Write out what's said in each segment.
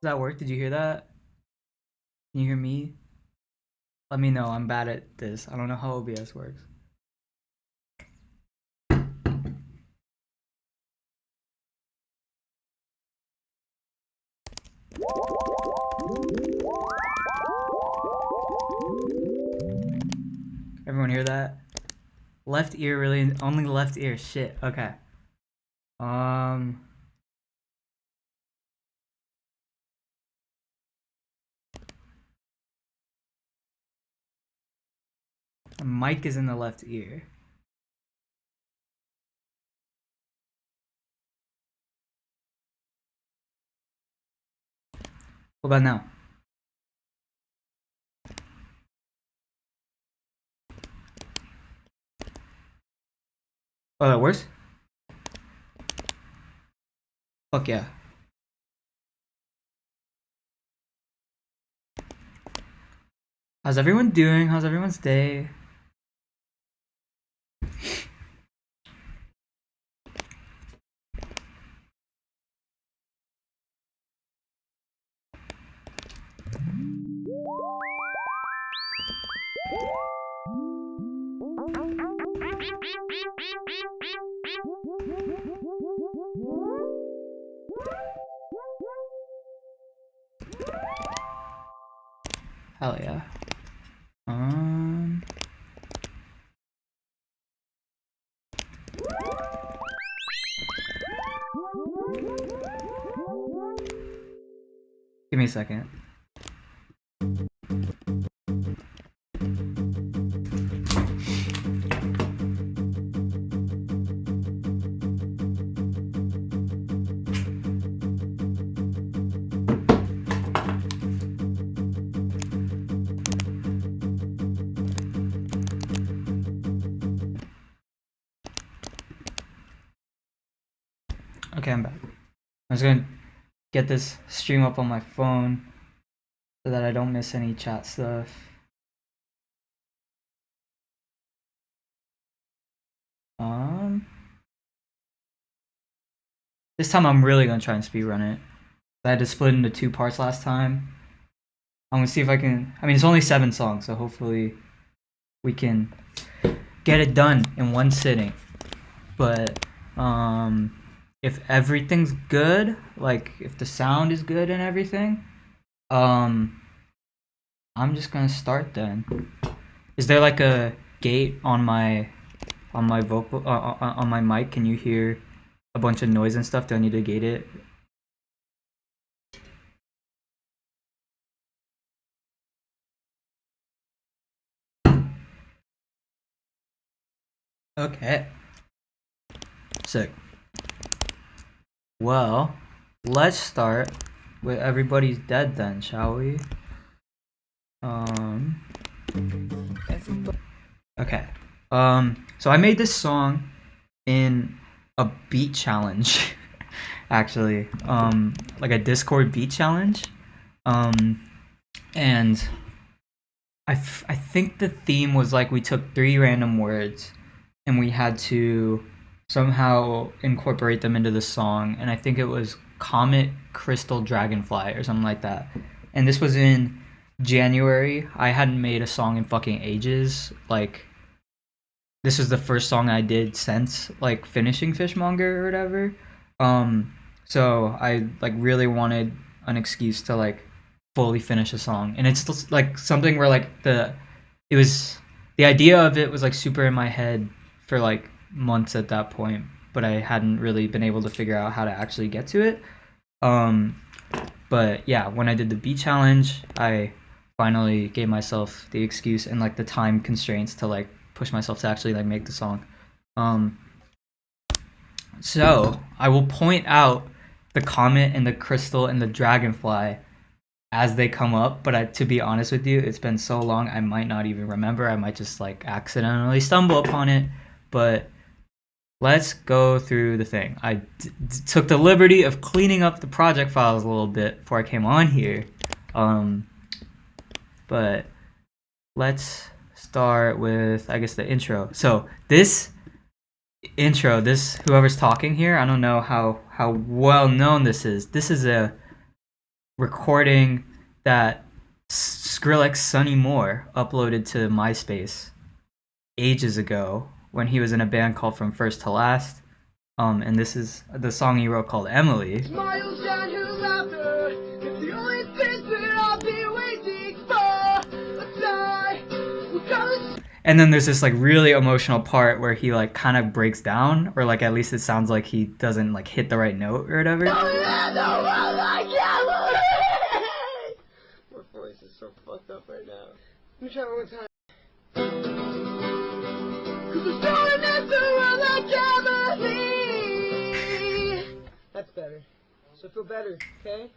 that work? Did you hear that? Can you hear me? Let me know. I'm bad at this. I don't know how OBS works. Everyone hear that? Left ear, really? Only left ear. Shit. Okay. Um. The mic is in the left ear. What about now? Oh, that works? Fuck yeah. How's everyone doing? How's everyone's day? Hell yeah. Give me a second. Okay, I'm back. I'm just gonna get this stream up on my phone so that I don't miss any chat stuff. This time I'm really gonna try and speedrun it. I had to split into 2 parts last time. I'm gonna see if I can. I mean, it's only 7 songs, so hopefully we can get it done in one sitting. But if everything's good, like if the sound is good and everything, I'm just gonna start then. Is there like a gate on my vocal on my mic? Can you hear a bunch of noise and stuff? Do I need to gate it? Okay. Sick. Well, let's start with Everybody's Dead then, shall we? Okay. So I made this song in a beat challenge, actually. Like a Discord beat challenge. And I think the theme was like we took 3 random words and we had to somehow incorporate them into the song, and I think it was Comet, Crystal, Dragonfly or something like that. And this was in January. I hadn't made a song in fucking ages. Like, this was the first song I did since like finishing Fishmonger or whatever. So I like really wanted an excuse to like fully finish a song, and it's just, like something where like the idea of it was like super in my head for like months at that point, but I hadn't really been able to figure out how to actually get to it. But yeah, when I did the beat challenge, I finally gave myself the excuse and like the time constraints to like push myself to actually like make the song. So I will point out the comet and the crystal and the dragonfly as they come up, but to be honest with you, it's been so long I might not even remember. I might just like accidentally stumble upon it. But let's go through the thing. I took the liberty of cleaning up the project files a little bit before I came on here. But let's start with, I guess, the intro. So this intro, whoever's talking here, I don't know how well known this is. This is a recording that Skrillex Sonny Moore uploaded to MySpace ages ago when he was in a band called From First to Last. And this is the song he wrote called Emily. Smiles and her laughter, it's the only thing that I'll be waiting for. A sigh, and then there's this like really emotional part where he like kind of breaks down, or like at least it sounds like he doesn't like hit the right note or whatever. My voice is so fucked up right now. Let me try one more time. That's better. So feel better, okay?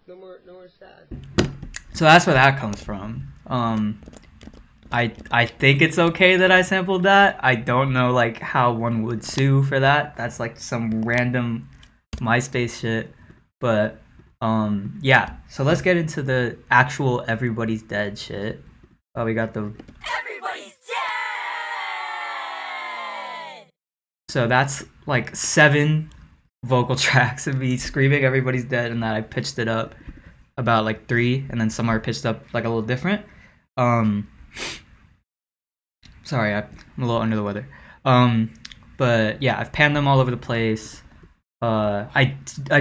No more sad. So that's where that comes from. I think it's okay that I sampled that. I don't know like how one would sue for that. That's like some random MySpace shit. But yeah. So let's get into the actual Everybody's Dead shit. We got the Everybody's dead! So that's like 7 vocal tracks of me screaming Everybody's Dead, and that I pitched it up about like 3, and then some are pitched up like a little different. Sorry, I'm a little under the weather. But yeah, I've panned them all over the place. I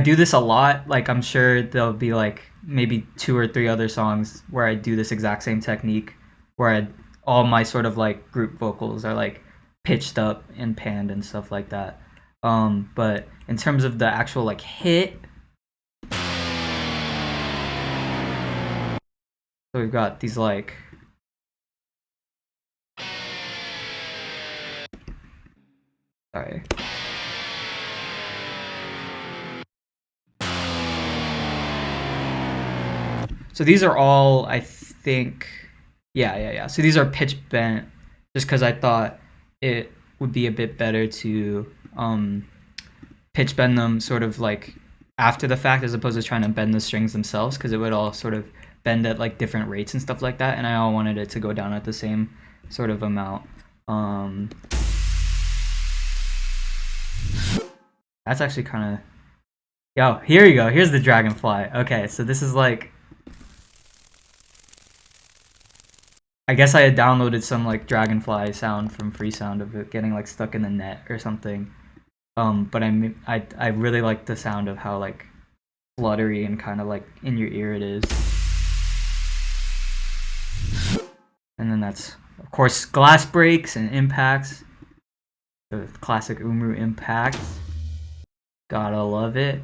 do this a lot. Like I'm sure there'll be like maybe 2 or 3 other songs where I do this exact same technique, where all my sort of like group vocals are like pitched up and panned and stuff like that. But in terms of the actual like hit, so we've got these like sorry. So these are all, I think, yeah. So these are pitch bent, just because I thought it would be a bit better to pitch bend them sort of like after the fact, as opposed to trying to bend the strings themselves, because it would all sort of bend at like different rates and stuff like that, and I all wanted it to go down at the same sort of amount. That's actually kind of, yo, here you go. Here's the dragonfly. Okay, so this is like, I guess I had downloaded some like dragonfly sound from Freesound of it getting like stuck in the net or something. But I really like the sound of how like fluttery and kind of like in your ear it is. And then that's of course glass breaks and impacts. The classic Umru impacts. Gotta love it.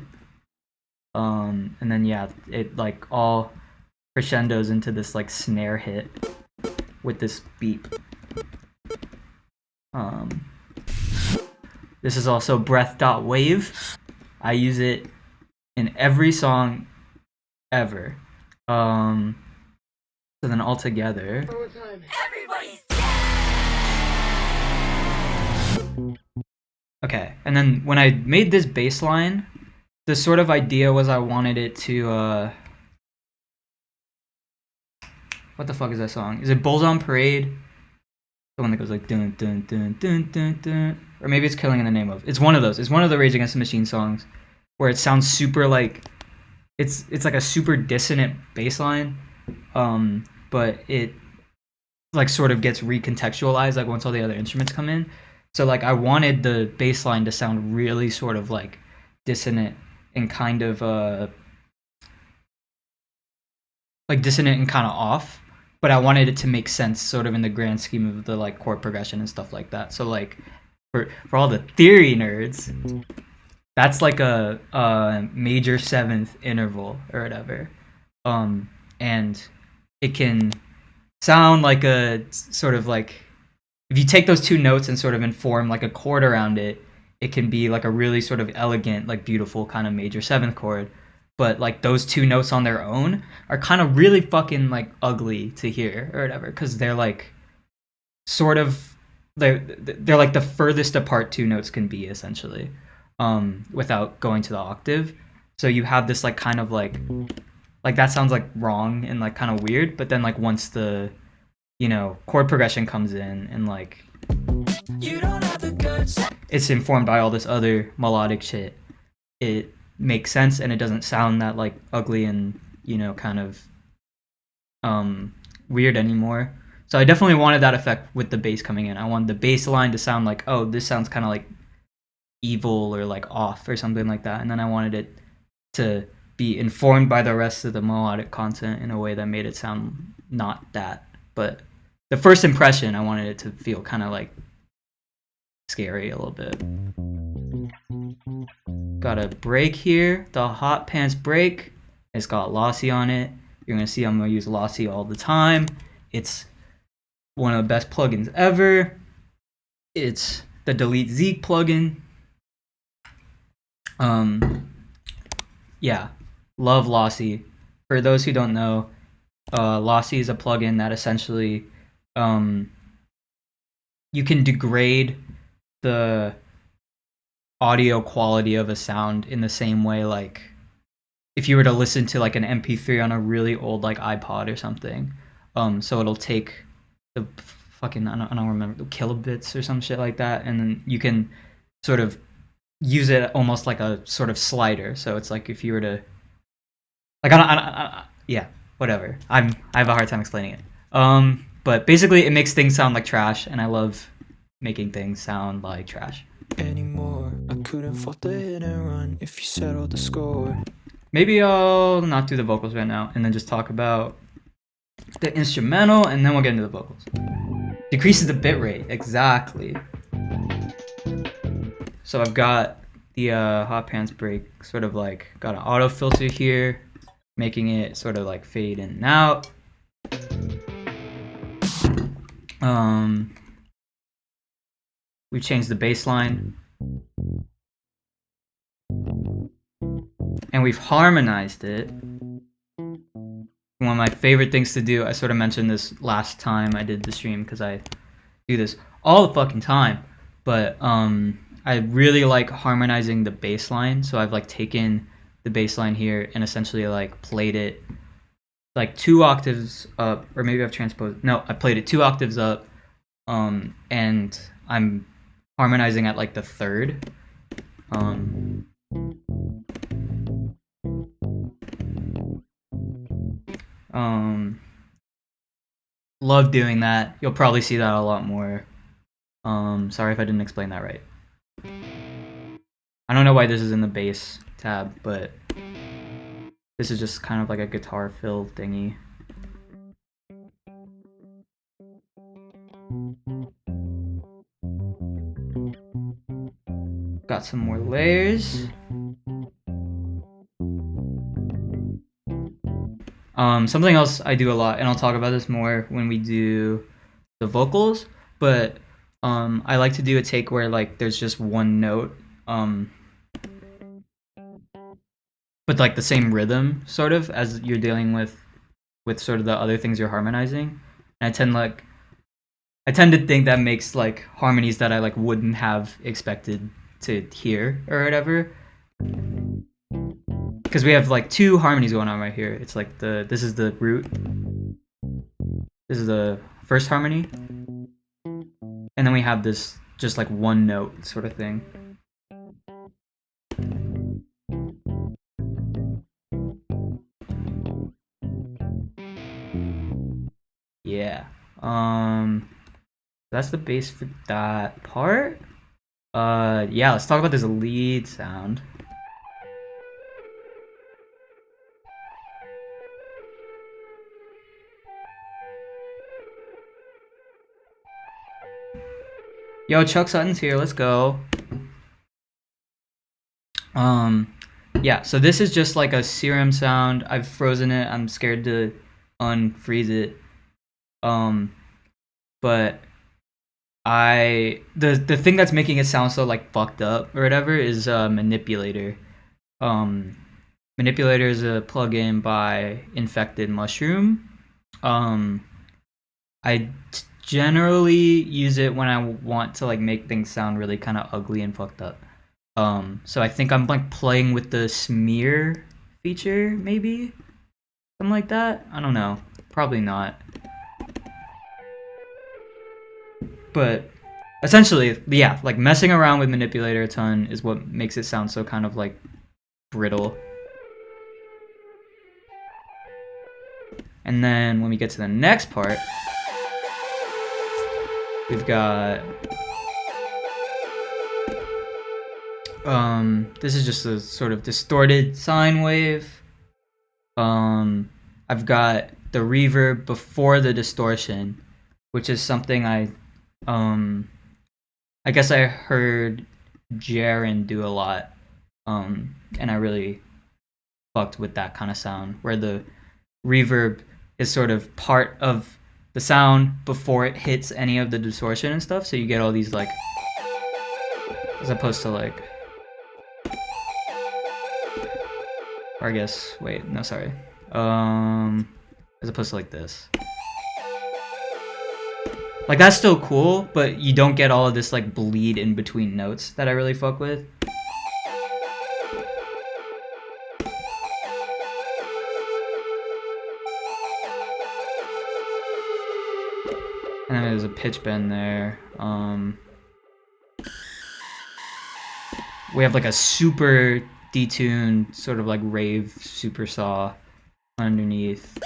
And then yeah, it like all crescendos into this like snare hit with this beep. This is also breath.wave. I use it in every song ever. So then all together. Everybody's dead! Okay, and then when I made this bass line, the sort of idea was I wanted it to what the fuck is that song? Is it Bulls on Parade? The one that goes like dun dun dun dun dun dun, or maybe it's Killing in the Name of. It's one of those. It's one of the Rage Against the Machine songs where it sounds super like it's like a super dissonant bass line, but it like sort of gets recontextualized like once all the other instruments come in. So like I wanted the bass line to sound really sort of like dissonant and kind of like dissonant and kind of off, but I wanted it to make sense sort of in the grand scheme of the like chord progression and stuff like that. So like for all the theory nerds, that's like a major 7th interval or whatever, and it can sound like a sort of like, if you take those 2 notes and sort of inform like a chord around it, it can be like a really sort of elegant, like beautiful kind of major 7th chord. But like those 2 notes on their own are kind of really fucking like ugly to hear or whatever, because they're like sort of they're like the furthest apart 2 notes can be essentially, without going to the octave. So you have this like kind of like that sounds like wrong and like kind of weird, but then like once the chord progression comes in and like You don't have the guts. it's informed by all this other melodic shit, it makes sense and it doesn't sound that like ugly and kind of weird anymore. So I definitely wanted that effect with the bass coming in. I wanted the bass line to sound like, oh, this sounds kind of like evil or like off or something like that. And then I wanted it to be informed by the rest of the melodic content in a way that made it sound not that. But the first impression, I wanted it to feel kind of like scary a little bit. Got a break here, the Hot Pants break. It's got Lossy on it. You're gonna see I'm gonna use Lossy all the time. It's one of the best plugins ever. It's the Delete Zeke plugin. Yeah, love Lossy. For those who don't know, Lossy is a plugin that essentially you can degrade the audio quality of a sound in the same way, like if you were to listen to like an MP3 on a really old like iPod or something. So it'll take the fucking I don't remember, the kilobits or some shit like that, and then you can sort of use it almost like a sort of slider. So it's like if you were to like yeah, whatever. I have a hard time explaining it. But basically it makes things sound like trash, and I love making things sound like trash. Anymore, I couldn't fault the hit and run if you settled the score. Maybe I'll not do the vocals right now and then just talk about the instrumental, and then we'll get into the vocals. Decreases the bit rate, exactly. So I've got the Hot Pants break sort of like got an auto filter here, making it sort of like fade in and out. We've changed the bass line. And we've harmonized it. One of my favorite things to do, I sort of mentioned this last time I did the stream because I do this all the fucking time. But I really like harmonizing the bass line. So I've like taken the bass line here and essentially like played it like 2 octaves up, or maybe I've transposed. No, I played it 2 octaves up, and I'm harmonizing at like the 3rd. Love doing that. You'll probably see that a lot more. Sorry if I didn't explain that right. I don't know why this is in the bass tab, but this is just kind of like a guitar fill thingy. Got some more layers. Something else I do a lot, and I'll talk about this more when we do the vocals, but I like to do a take where like there's just one note, but like the same rhythm sort of as you're dealing with sort of the other things you're harmonizing. And I tend to think that makes like harmonies that I like wouldn't have expected to hear or whatever. Because we have like 2 harmonies going on right here. It's like this is the root. This is the first harmony. And then we have this just like one note sort of thing. Yeah. That's the bass for that part. Yeah, let's talk about this lead sound. Yo, Chuck Sutton's here. Let's go. Yeah, so this is just like a serum sound. I've frozen it. I'm scared to unfreeze it. But the thing that's making it sound so like fucked up or whatever is Manipulator. Manipulator is a plugin by Infected Mushroom. I generally use it when I want to like make things sound really kind of ugly and fucked up. So I think I'm like playing with the smear feature, maybe something like that. I don't know, probably not. But essentially, yeah, like messing around with Manipulator a ton is what makes it sound so kind of like brittle. And then when we get to the next part, we've got this is just a sort of distorted sine wave. I've got the reverb before the distortion, which is something I guess I heard Jaren do a lot, and I really fucked with that kind of sound, where the reverb is sort of part of the sound before it hits any of the distortion and stuff, so you get all these like, as opposed to like, or I guess, wait, no, sorry, as opposed to like this. Like, that's still cool, but you don't get all of this like bleed in between notes that I really fuck with. And then there's a pitch bend there. We have like a super detuned sort of like rave super saw underneath.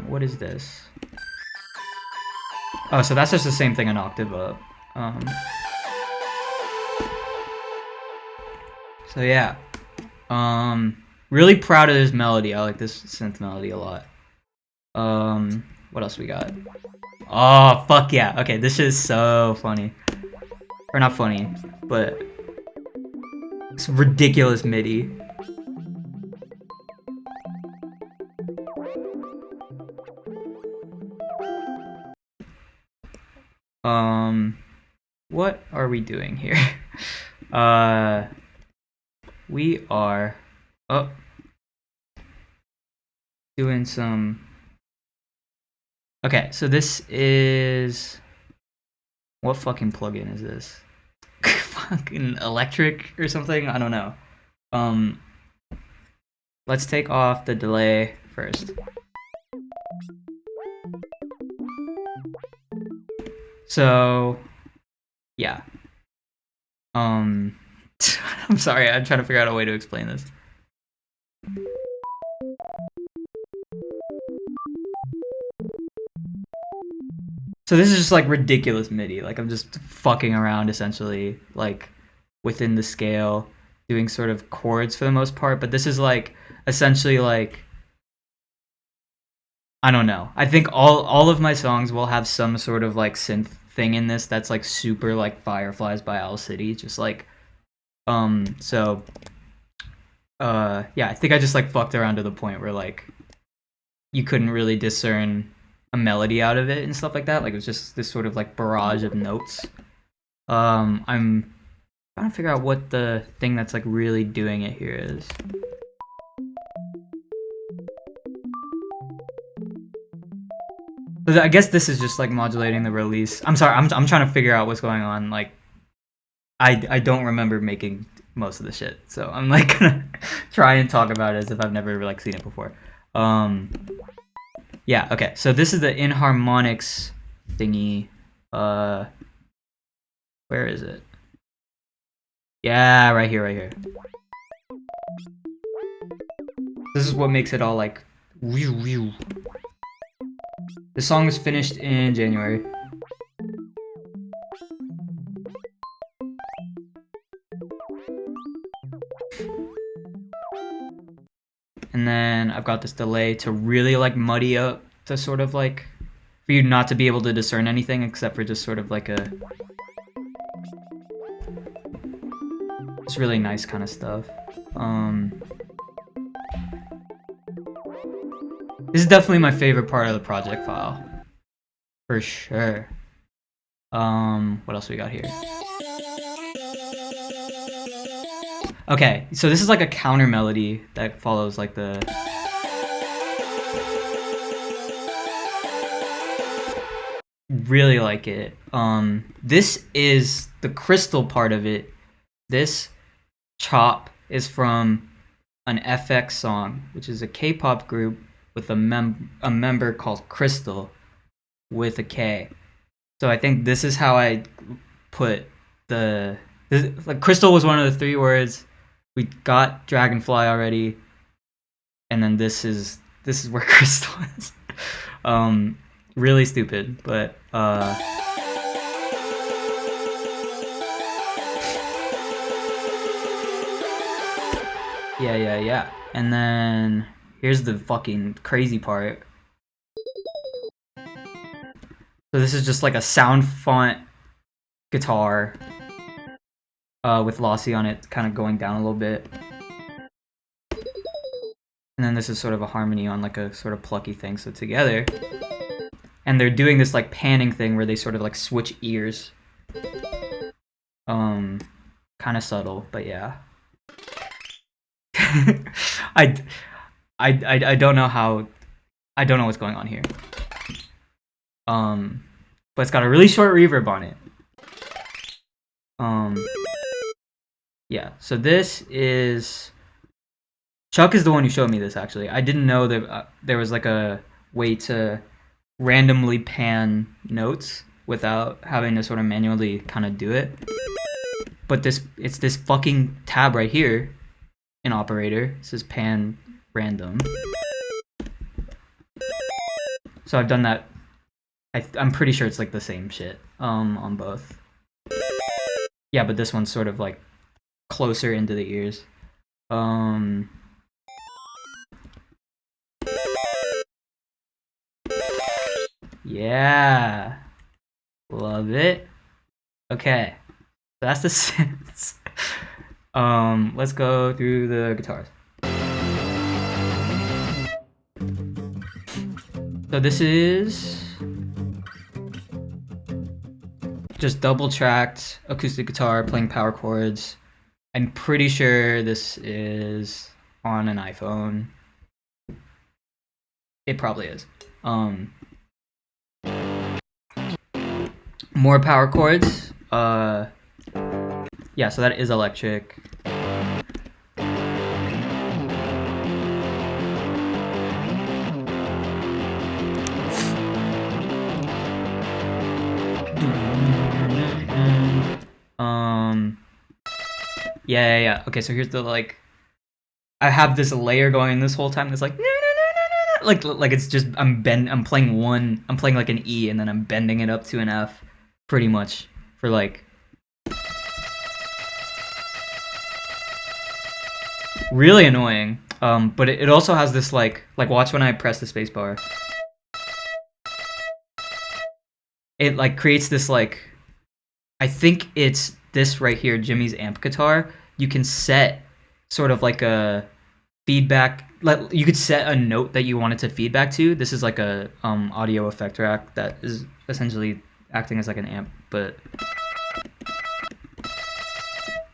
What is this? Oh, so that's just the same thing an octave up. So yeah. Really proud of this melody. I like this synth melody a lot. What else we got? Oh, fuck yeah. Okay, this is so funny. Or not funny, but it's ridiculous MIDI. What are we doing here? We are doing some. Okay, so this is, what fucking plugin is this? Fucking electric or something? I don't know. Let's take off the delay first. So, yeah. I'm sorry, I'm trying to figure out a way to explain this. So this is just like ridiculous MIDI. Like, I'm just fucking around essentially, like within the scale, doing sort of chords for the most part. But this is like essentially like, I don't know. I think all of my songs will have some sort of like synth thing in this that's like super like Fireflies by Owl City. Just like, so, yeah, I think I just like fucked around to the point where like you couldn't really discern a melody out of it and stuff like that. Like, it was just this sort of like barrage of notes. I'm trying to figure out what the thing that's like really doing it here is. But I guess this is just like modulating the release. I'm sorry, I'm trying to figure out what's going on. Like, I don't remember making most of the shit, so I'm like gonna try and talk about it as if I've never like seen it before. Yeah, okay, so this is the inharmonics thingy. Where is it? Yeah, right here. This is what makes it all like whew, whew. The song was finished in January. And then I've got this delay to really like muddy up the sort of like, for you not to be able to discern anything except for just sort of like a, it's really nice kind of stuff. This is definitely my favorite part of the project file, for sure. What else we got here? Okay, so this is like a counter melody that follows like the. Really like it. This is the crystal part of it. This chop is from an FX song, which is a K-pop group with a member called Crystal with a K. So I think this is how I put like Crystal was one of the 3 words. We got Dragonfly already. and then this is where Crystal is. Really stupid, but yeah. And then here's the fucking crazy part. So this is just like a sound font guitar with Lossy on it, kind of going down a little bit. And then this is sort of a harmony on like a sort of plucky thing, so together. And they're doing this like panning thing where they sort of like switch ears. Kind of subtle, but yeah. I don't know how, I don't know what's going on here. But it's got a really short reverb on it. Yeah, so this is, Chuck is the one who showed me this actually. I didn't know that there was like a way to randomly pan notes without having to sort of manually kind of do it. But it's this fucking tab right here in operator. It says pan random. So I've done that. I'm pretty sure it's like the same shit on both. Yeah, but this one's sort of like closer into the ears. Yeah, love it. Okay, so that's the synths. Let's go through the guitars. So this is just double tracked acoustic guitar playing power chords. I'm pretty sure this is on an iPhone. It probably is. More power chords. Yeah, so that is electric. Yeah. Okay, so here's the like, I have this layer going this whole time that's like like it's just I'm playing like an E and then I'm bending it up to an F pretty much for like really annoying. But it also has this like watch when I press the spacebar. It like creates this like, I think it's this right here, Jimmy's amp guitar. You can set sort of like a feedback, like you could set a note that you want it to feedback to. This is like a audio effect rack that is essentially acting as like an amp, but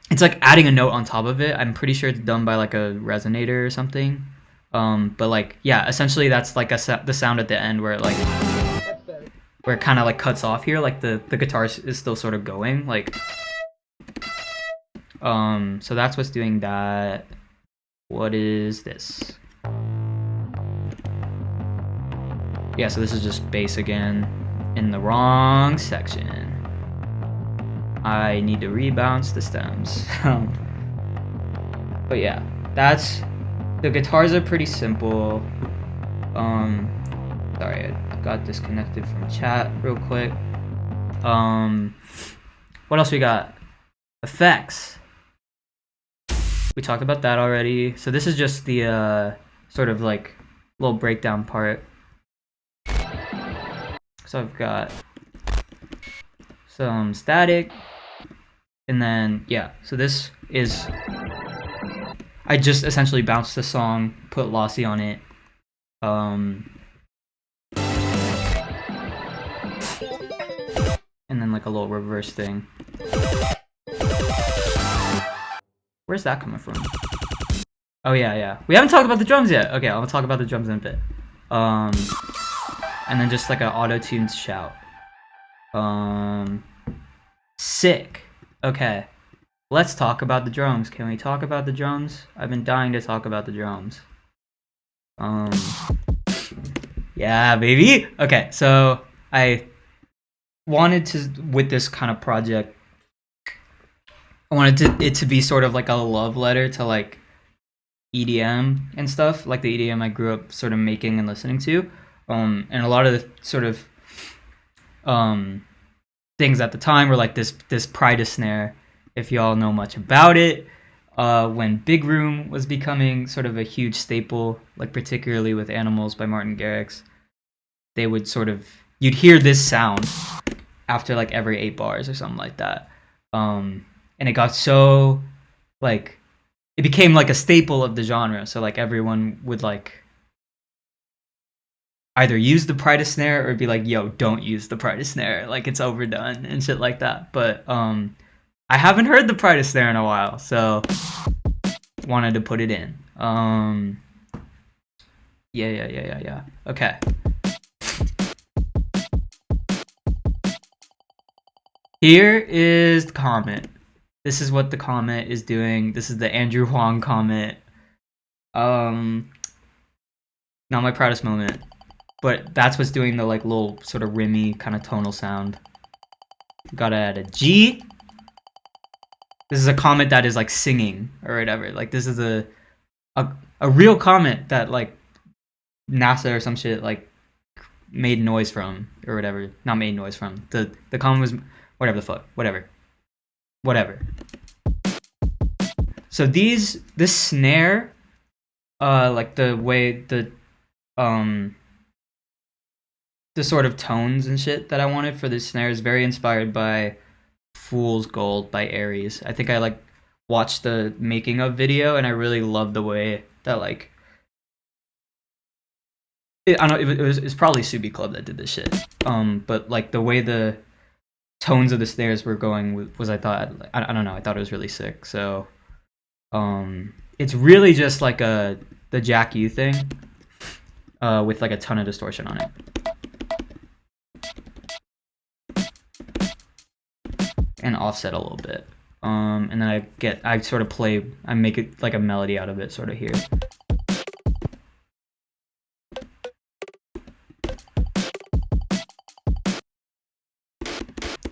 it's like adding a note on top of it. I'm pretty sure it's done by like a resonator or something. But like, yeah, essentially that's like the sound at the end where it like, where it kind of like cuts off here, like the guitar is still sort of going, like, so that's what's doing that. What is this? Yeah, so this is just bass again in the wrong section. I need to rebounce the stems. But yeah, that's, the guitars are pretty simple. Sorry, I got disconnected from chat real quick. What else we got? Effects. We talked about that already. So this is just the sort of like little breakdown part. So I've got some static, and then yeah, so this is, I just essentially bounced the song, put Lossy on it. And then like a little reverse thing. Where's that coming from? Oh yeah. We haven't talked about the drums yet. Okay, I'll talk about the drums in a bit. And then just like an auto-tuned shout. Sick. Okay. Let's talk about the drums. Can we talk about the drums? I've been dying to talk about the drums. Yeah, baby. Okay, so I wanted to, with this kind of project, I wanted it to be sort of like a love letter to like EDM and stuff, like the EDM I grew up sort of making and listening to. And a lot of the sort of um, things at the time were like this Prida snare, if y'all know much about it. When Big Room was becoming sort of a huge staple, like particularly with Animals by Martin Garrix, they would sort of you'd hear this sound after like every 8 bars or something like that. And it got so like it became like a staple of the genre. So like everyone would like either use the Prida snare or be like, "Yo, don't use the Prida snare. Like it's overdone and shit like that." But I haven't heard the Prida snare in a while, so wanted to put it in. Yeah. Okay. Here is the comment. This is what the comment is doing. This is the Andrew Huang comment. Not my proudest moment, but that's what's doing the like little sort of rimmy kind of tonal sound. Gotta add a G. This is a comment that is like singing or whatever. Like this is a real comment that like NASA or some shit like made noise from or whatever. Not made noise from. The comment was whatever the fuck. Whatever. So this snare, like the way the sort of tones and shit that I wanted for this snare is very inspired by Fool's Gold by Aries. I think I like watched the making of video and I really love the way that like I don't know, it's probably Subi Club that did this shit. But like the way the tones of the snares were going was I thought I don't know, I thought it was really sick. So it's really just like the Jack U thing with like a ton of distortion on it. And offset a little bit. And then I sort of I make it like a melody out of it sort of here.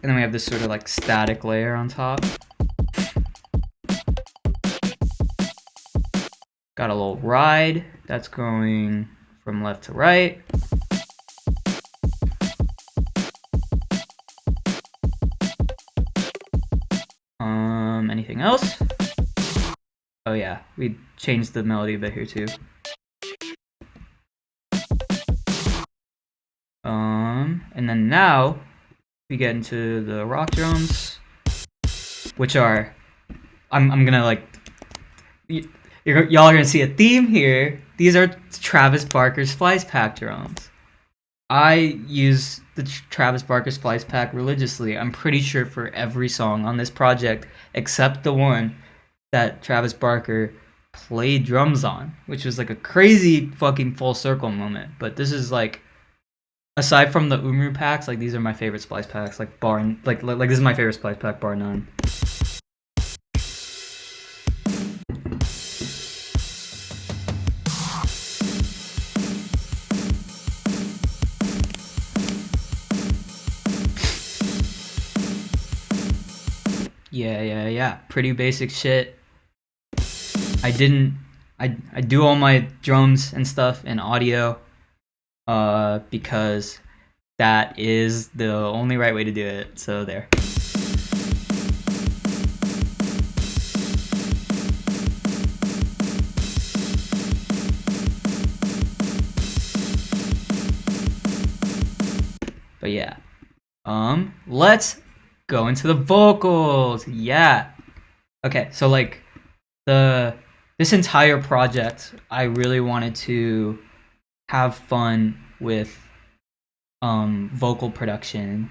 And then we have this sort of like static layer on top. Got a little ride that's going from left to right. Anything else? Oh yeah, we changed the melody a bit here too. And then now we get into the rock drums, which are I'm gonna like y'all are gonna see a theme here. These are Travis Barker Splice Pack drums. I use the Travis Barker Splice Pack religiously. I'm pretty sure for every song on this project, except the one that Travis Barker played drums on, which was like a crazy fucking full circle moment. But this is like, aside from the Umru packs, like these are my favorite Splice Packs. Like this is my favorite Splice Pack bar none. Yeah. Pretty basic shit. I do all my drums and stuff in audio because that is the only right way to do it. So there. But yeah. Let's go into the vocals. Yeah. Okay, so like this entire project, I really wanted to have fun with vocal production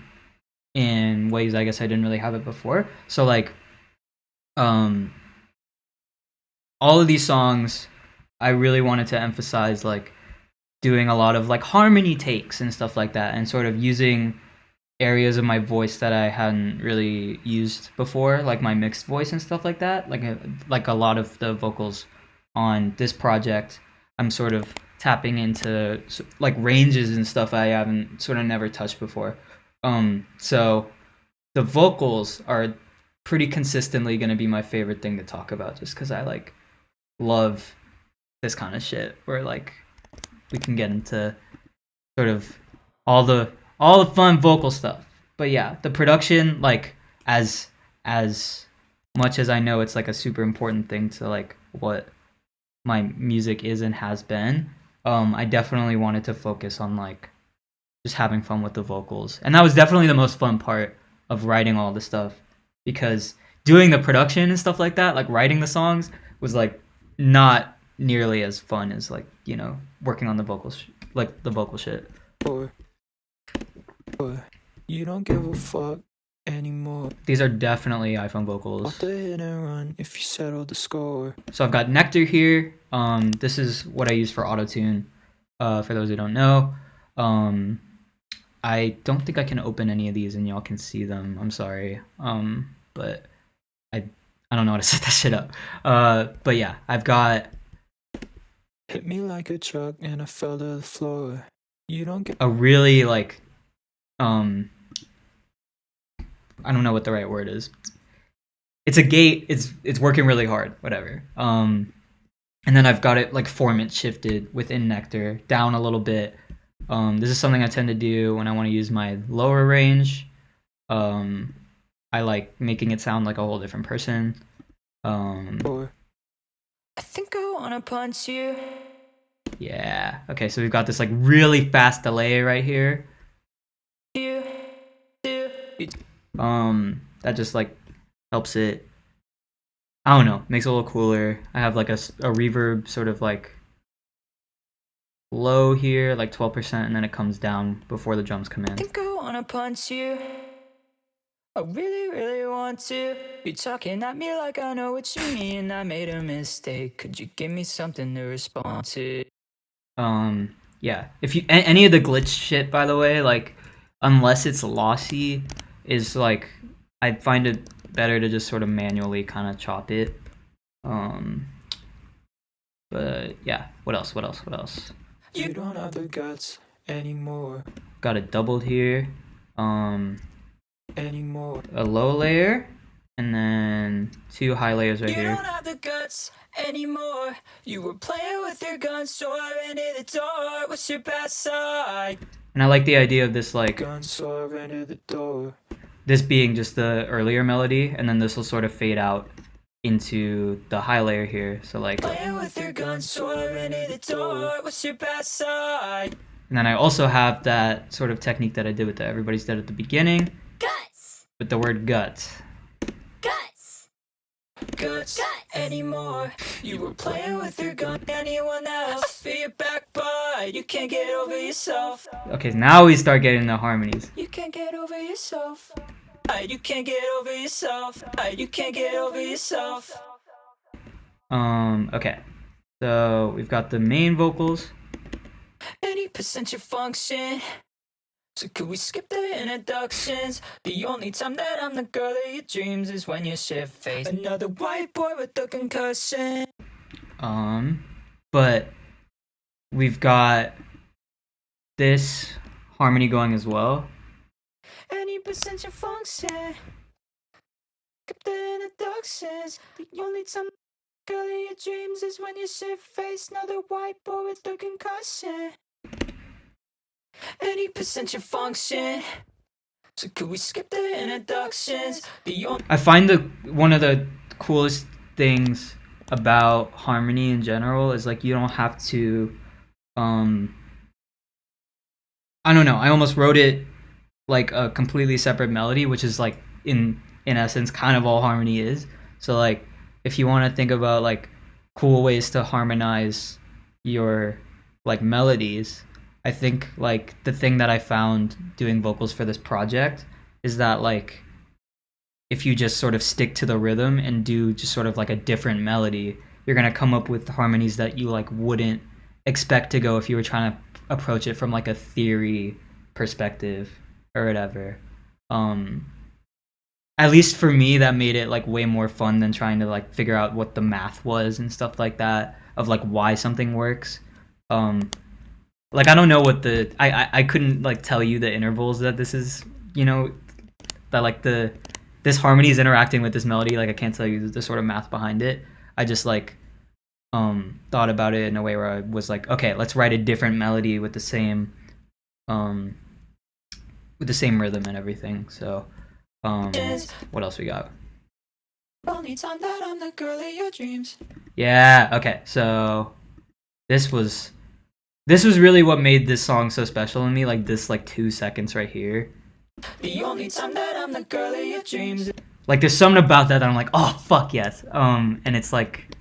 in ways I guess I didn't really have it before. So like all of these songs I really wanted to emphasize like doing a lot of like harmony takes and stuff like that and sort of using areas of my voice that I hadn't really used before, like my mixed voice and stuff like that. Like a lot of the vocals on this project, I'm sort of tapping into like ranges and stuff I haven't sort of never touched before. So the vocals are pretty consistently going to be my favorite thing to talk about, just because I like love this kind of shit where like we can get into sort of all the fun vocal stuff. But yeah, the production, like as much as I know it's like a super important thing to like what my music is and has been, I definitely wanted to focus on like just having fun with the vocals. And that was definitely the most fun part of writing all the stuff, because doing the production and stuff like that, like writing the songs, was like not nearly as fun as like, you know, working on the vocals, like the vocal shit. Or you don't give a fuck anymore. These are definitely iPhone Off vocals. the hit and run if you settle the score. So I've got Nectar here. This is what I use for auto-tune, for those who don't know. I don't think I can open any of these and y'all can see them. I'm sorry. But I don't know how to set that shit up. But yeah, I've got Hit me like a truck and I fell to the floor. You don't get a really like I don't know what the right word is. It's a gate. It's working really hard. Whatever. And then I've got it like format shifted within Nectar down a little bit. This is something I tend to do when I want to use my lower range. I like making it sound like a whole different person. or I think I wanna punch you. Yeah. Okay, so we've got this like really fast delay right here. You do. That just like helps it. I don't know, makes it a little cooler. I have like a reverb sort of like low here, like 12%, and then it comes down before the drums come I in. think I wanna punch you. I really, really want to. You're talking at me like I know what you mean. I made a mistake. Could you give me something to respond to? Yeah. If you any of the glitch shit, by the way, like unless it's lossy, is like I find it better to just sort of manually kind of chop it. But yeah, what else? you don't have the guts anymore. Got it doubled here. Anymore. A low layer, and then 2 high layers right You here. don't have the guts anymore. You were playing with your gun, so I ran to the door. What's your bad side? And I like the idea of this like Gun, so I ran to the door. this being just the earlier melody, and then this will sort of fade out into the high layer here. So like, Playing with your gun, so I ran to the door. What's your bad side? and then I also have that sort of technique that I did with the Everybody's Dead at the beginning Guts, with the word gut. guts, guts anymore. You were playing with your gun. Anyone else? Feel your back, but you can't get over yourself. Okay, now we start getting the harmonies. You can't get over yourself. You can't get over yourself. You can't get over yourself. Okay, so we've got the main vocals. 80% your function. So could we skip the introductions? The only time that I'm the girl of your dreams is when you shift face. Another white boy with a concussion. But we've got this harmony going as well. 80% your function. Skip the introductions. The only time girl of your dreams is when you shift face. Another white boy with a concussion. 80% your function. So could we skip the introductions? The only I find one of the coolest things about harmony in general is like you don't have to I don't know, I almost wrote it like a completely separate melody, which is like in essence kind of all harmony is. So like if you want to think about like cool ways to harmonize your like melodies, I think like the thing that I found doing vocals for this project is that like if you just sort of stick to the rhythm and do just sort of like a different melody, you're gonna come up with harmonies that you like wouldn't expect to go if you were trying to approach it from like a theory perspective or whatever. At least for me, that made it like way more fun than trying to like figure out what the math was and stuff like that of like why something works. Like I don't know what I couldn't like tell you the intervals that this is, you know, that like this harmony is interacting with this melody. Like I can't tell you the sort of math behind it. I just like thought about it in a way where I was like, okay, let's write a different melody with the same rhythm and everything. So what else we got? Only time that I'm the girl of your dreams. Yeah, okay. So this was really what made this song so special to me, like this 2 seconds right here. The only time that I'm the girl of your dreams. Like there's something about that I'm like, oh fuck yes. And it's like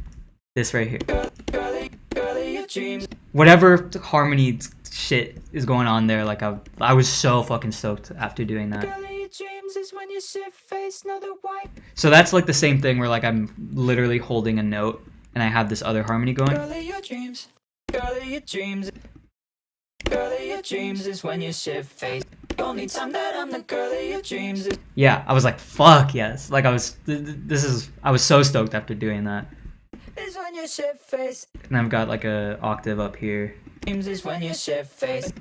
this right here. Girl of your dreams. Whatever harmony shit is going on there, like I was so fucking stoked after doing that. Girl of your dreams is when you shit face, know the white. So that's like the same thing where like I'm literally holding a note and I have this other harmony going. Girl of your dreams. Girl of your dreams. Girl of your dreams is when you shit face. The only time that I'm the girl of your dreams is. Yeah, I was like, fuck yes. Like I was so stoked after doing that. Is when you shit face. And I've got like a octave up here. Dreams is when you shit face.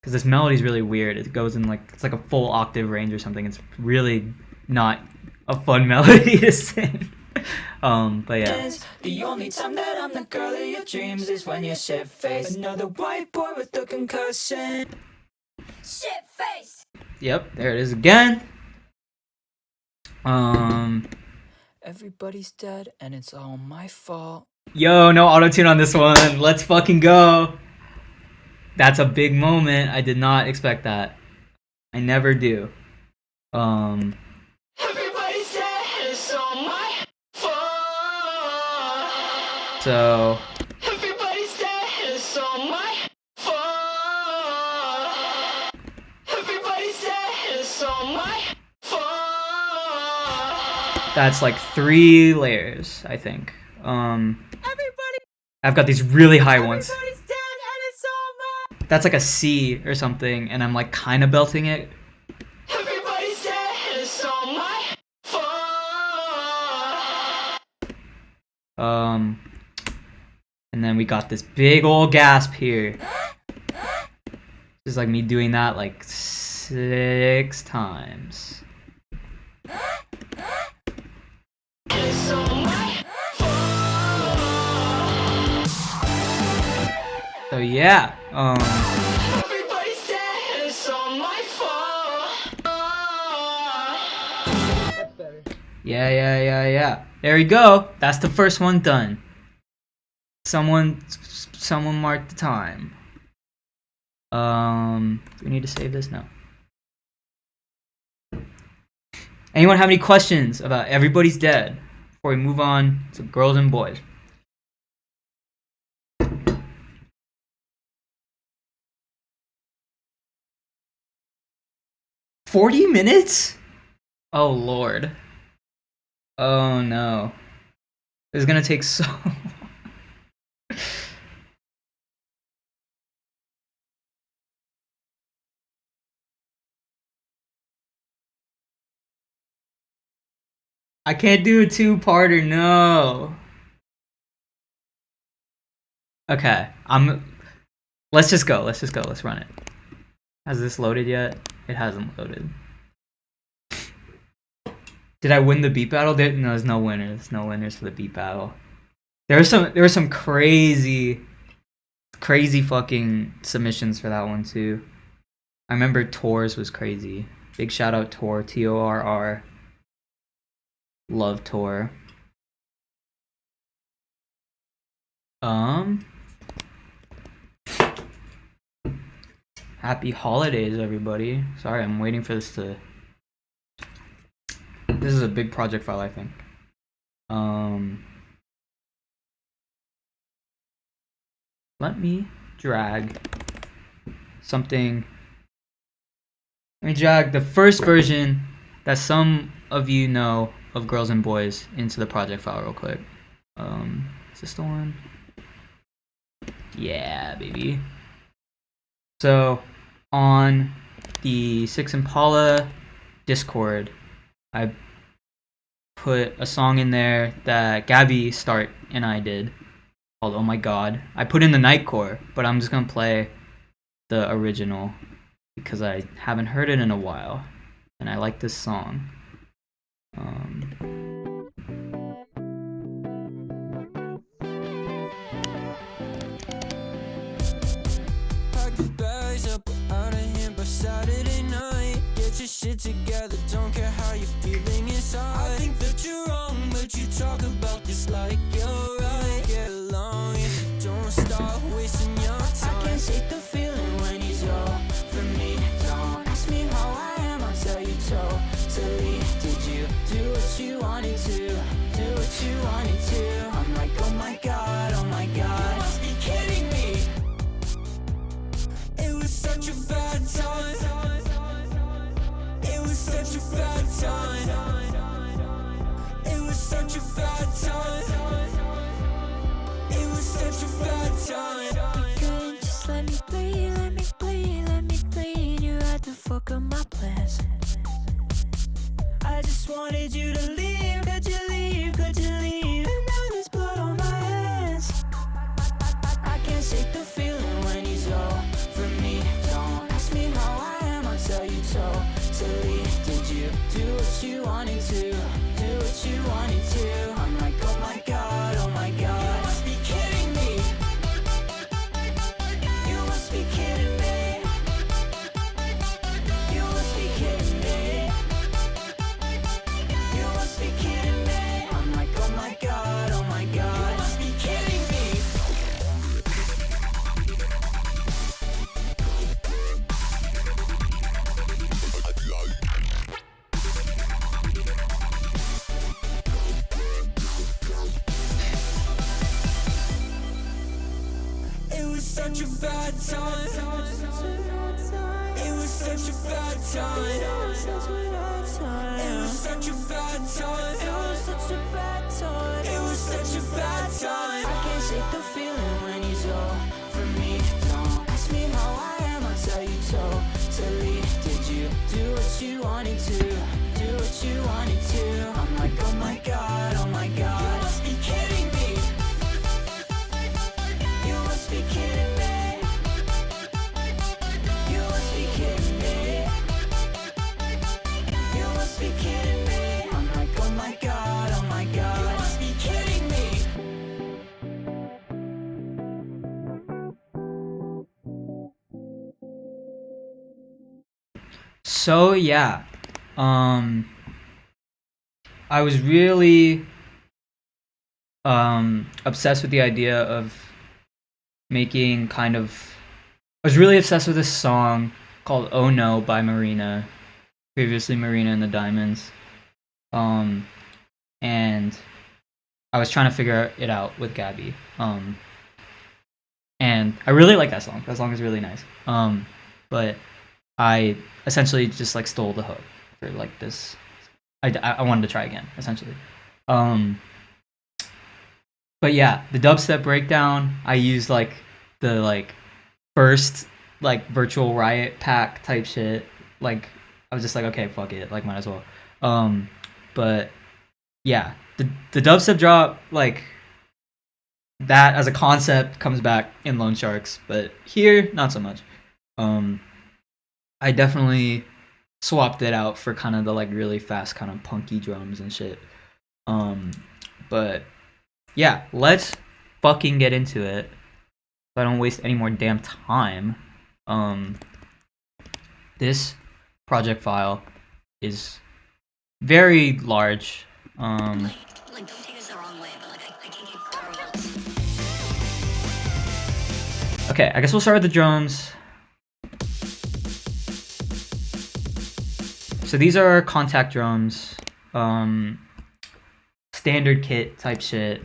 Because this melody's really weird. It goes in like, it's like a full octave range or something. It's really not a fun melody to sing. But yeah. The only time that I'm the girl of your dreams is when you shit face. Another white boy with a concussion. Shit face. Yep, there it is again. Everybody's dead and it's all my fault. Yo, no auto-tune on this one. Let's fucking go. That's a big moment. I did not expect that. I never do. Everybody's dead and it's all my fault. So Everybody's dead and it's all my fault. Everybody's dead and it's all my fault. that's like 3 layers, I think. I've got these really high ones. Everybody's dead and it's all my. That's like a C or something, and I'm like kind of belting it. Everybody's dead and it's all my fault. And then we got this big old gasp here. Just like me doing that like 6 times. It's all my fault. So yeah, Everybody's dead and it's all my fault. That's better. yeah. There we go. That's the first one done. Someone mark the time. Do we need to save this? No. Anyone have any questions about Everybody's Dead before we move on to Girls and Boys? $40 minutes? Oh lord. Oh no. This is gonna take so I can't do a 2-parter, no. Okay, let's just go, let's run it. Has this loaded yet? It hasn't loaded. Did I win the beat battle? No, there's no winners. No winners for the beat battle. There were some crazy fucking submissions for that one too. I remember Tor's was crazy. Big shout out Tor, Torr. Love Tor. Happy holidays, everybody. Sorry, I'm waiting for this to. This is a big project file, I think. Let me drag something. Let me drag the first version that some of you know of Girls and Boys into the project file real quick. Is this the one? Yeah, baby. So on the Six Impala Discord, I put a song in there that Gabby Start and I did called Oh My God. I put in the Nightcore, but I'm just gonna play the original because I haven't heard it in a while and I like this song. shit together, don't care how you're feeling inside. I think that you're wrong, but you talk about this like you're right. Get along if you don't stop wasting your time. I can't shake the feeling when he's all for me. Don't ask me how I am, I'll tell you totally. Did you do what you wanted to? Do what you wanted to? I'm like, oh my god, oh my god. You must be kidding me. It was such a bad time. It was such a bad time. It was such a bad time. It was such a bad time. You couldn't just let me bleed, let me bleed, let me bleed. You had to fuck up my plans. I just wanted you to leave. Could you leave? Could you leave? And now there's blood on my hands. I can't shake the feeling when he's all for me. Don't ask me how I am, I'll tell you totally. Did you do what you wanted to? Do what you wanted to? I'm like, oh my god, oh my god. You must be kidding me. You must be kidding me. You must be kidding me. You must be kidding me. I'm like, oh my god, oh my god. You must be kidding me. It was such a bad time. It was such a bad time. It was such a bad time. It was such a bad time. It was such a bad time. I can't shake the feeling when he's all for me. Don't ask me how I am, I'll tell you totally. Did you do what you wanted to? Do what you wanted to? I'm like, oh my god, oh my god. You must be kidding me. You must be kidding me. You must be kidding me. You must be kidding me. I'm like, oh my god, oh my god. You must be kidding me. So yeah, I was really obsessed with the idea of making kind of. I was really obsessed with this song called "Oh No" by Marina, previously Marina and the Diamonds, and I was trying to figure it out with Gabby, and I really like that song. That song is really nice, but I essentially just like stole the hook for like this. I wanted to try again, essentially. But yeah, the dubstep breakdown, I used like the like first like virtual riot pack type shit. Like I was just like, okay, fuck it, like might as well. But yeah, the dubstep drop, like that as a concept comes back in Lone Sharks, but here not so much. I definitely swapped it out for kind of the like really fast kind of punky drums and shit. But yeah, let's fucking get into it. So I don't waste any more damn time. This project file is very large. Like, don't take this the wrong way, but like, I can't keep Okay, I guess we'll start with the drums. So these are contact drums, standard kit type shit,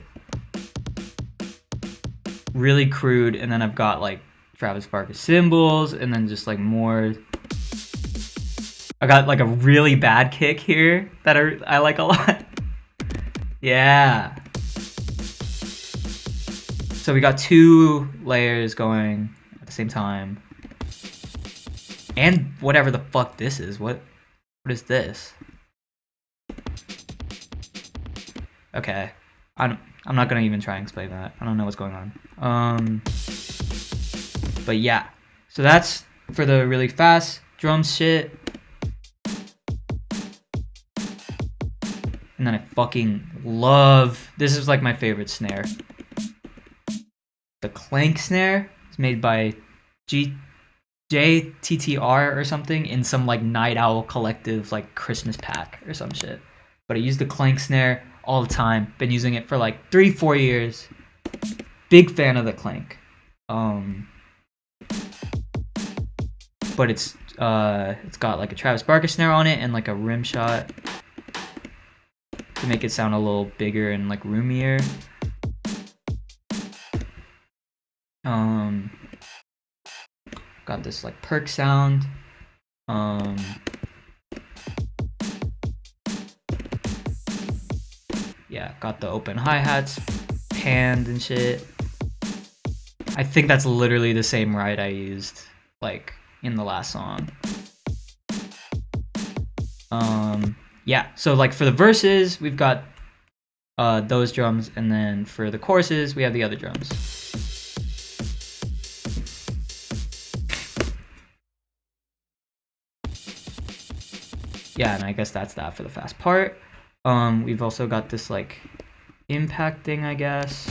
really crude, and then I've got like Travis Barker cymbals, and then just like more. I got like a really bad kick here that I like a lot. Yeah. So we got 2 layers going at the same time, and whatever the fuck this is. What is this? Okay, I'm not gonna even try and explain that. I don't know what's going on. But yeah, so that's for the really fast drum shit. And then I fucking love, this is like my favorite snare. The clank snare is made by JTTR or something in some like Night Owl Collective like Christmas pack or some shit. But I use the clank snare all the time. Been using it for like 3-4 years. Big fan of the clank. But it's got like a Travis Barker snare on it and like a rim shot to make it sound a little bigger and like roomier. Got this like perk sound. Yeah, got the open hi-hats, panned and shit. I think that's literally the same ride I used like in the last song. Yeah, so like for the verses, we've got those drums, and then for the choruses, we have the other drums. Yeah, and I guess that's that for the fast part. We've also got this like impact thing, I guess.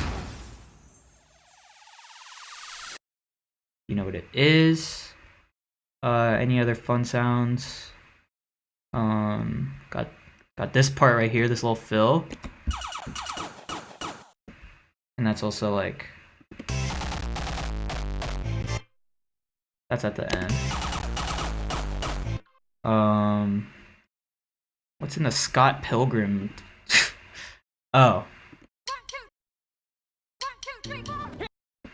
You know what it is. Any other fun sounds? Got this part right here, this little fill. And that's also like, that's at the end. What's in the Scott Pilgrim? Oh.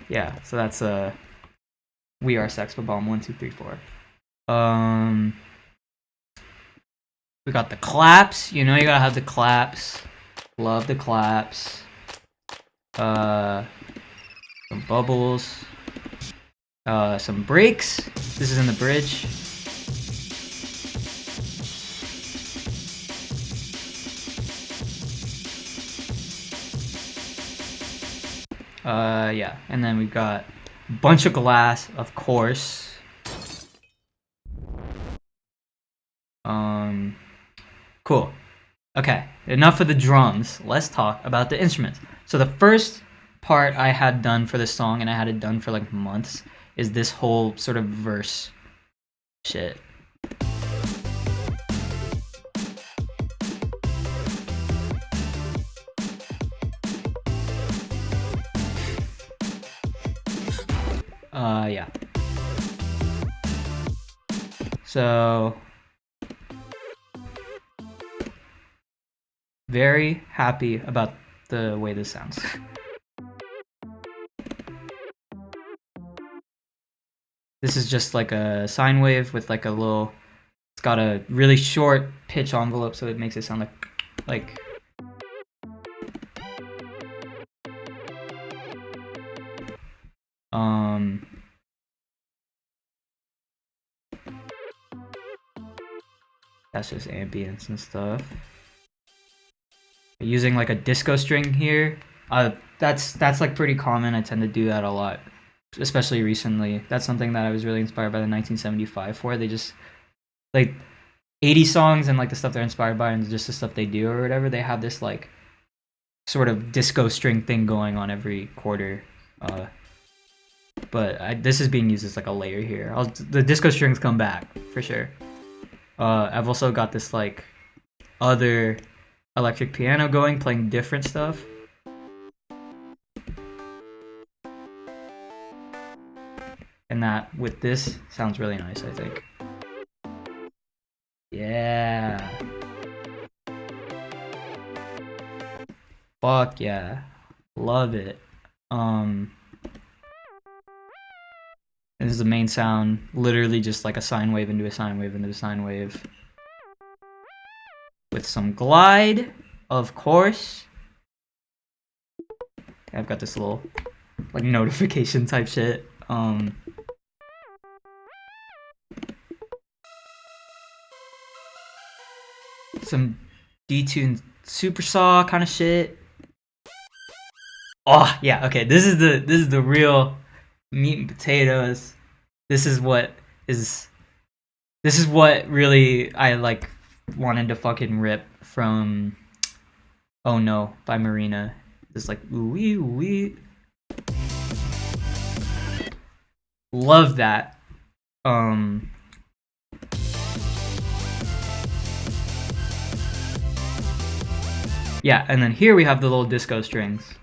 Yeah, so that's We Are Sex Bomb 1 2 3 4. We got the claps. You know you gotta have the claps. Love the claps. Some bubbles. Some breaks. This is in the bridge. Yeah, and then we've got a bunch of glass, of course. Cool. Okay, enough of the drums. Let's talk about the instruments. So the first part I had done for this song, and I had it done for like months, is this whole sort of verse shit. Yeah. So very happy about the way this sounds. This is just like a sine wave with like a little, it's got a really short pitch envelope, so it makes it sound like that's just ambience and stuff. Using like a disco string here, that's like pretty common. I tend to do that a lot, especially recently. That's something that I was really inspired by the 1975 for. They just like 80 songs and like the stuff they're inspired by and just the stuff they do or whatever. They have this like sort of disco string thing going on every quarter. But this is being used as like a layer here. The disco strings come back for sure. I've also got this like other electric piano going, playing different stuff. And that with this sounds really nice, I think. Yeah. Fuck yeah. Love it. This is the main sound, literally just like a sine wave into a sine wave into a sine wave. With some glide, of course. I've got this little like notification type shit. Some detuned super saw kind of shit. Oh yeah, okay. This is the real meat and potatoes. This is what really I like wanted to fucking rip from Oh No by Marina. This like ooh wee ooh wee. Love that. Um, yeah, and then here we have the little disco strings.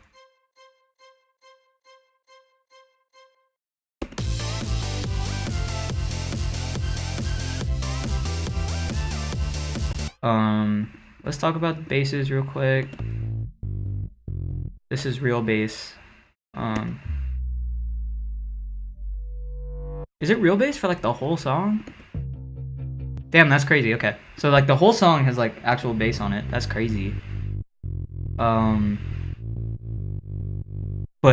Let's talk about the basses real quick. This is real bass. Is it real bass for like the whole song? Damn, that's crazy. Okay, so like the whole song has like actual bass on it. That's crazy. But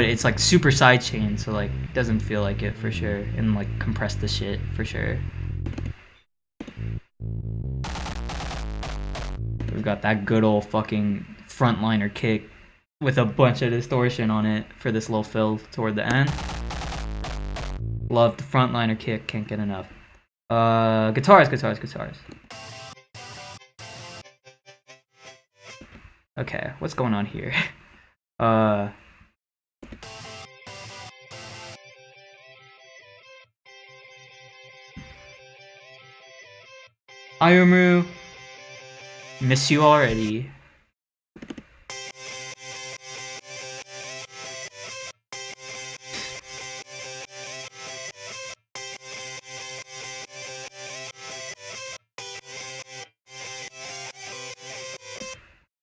it's like super sidechained, so like it doesn't feel like it for sure, and like compress the shit for sure. We've got that good old fucking frontliner kick with a bunch of distortion on it for this little fill toward the end. Love the frontliner kick, can't get enough. Guitars. Okay, what's going on here? Ayumu, miss you already.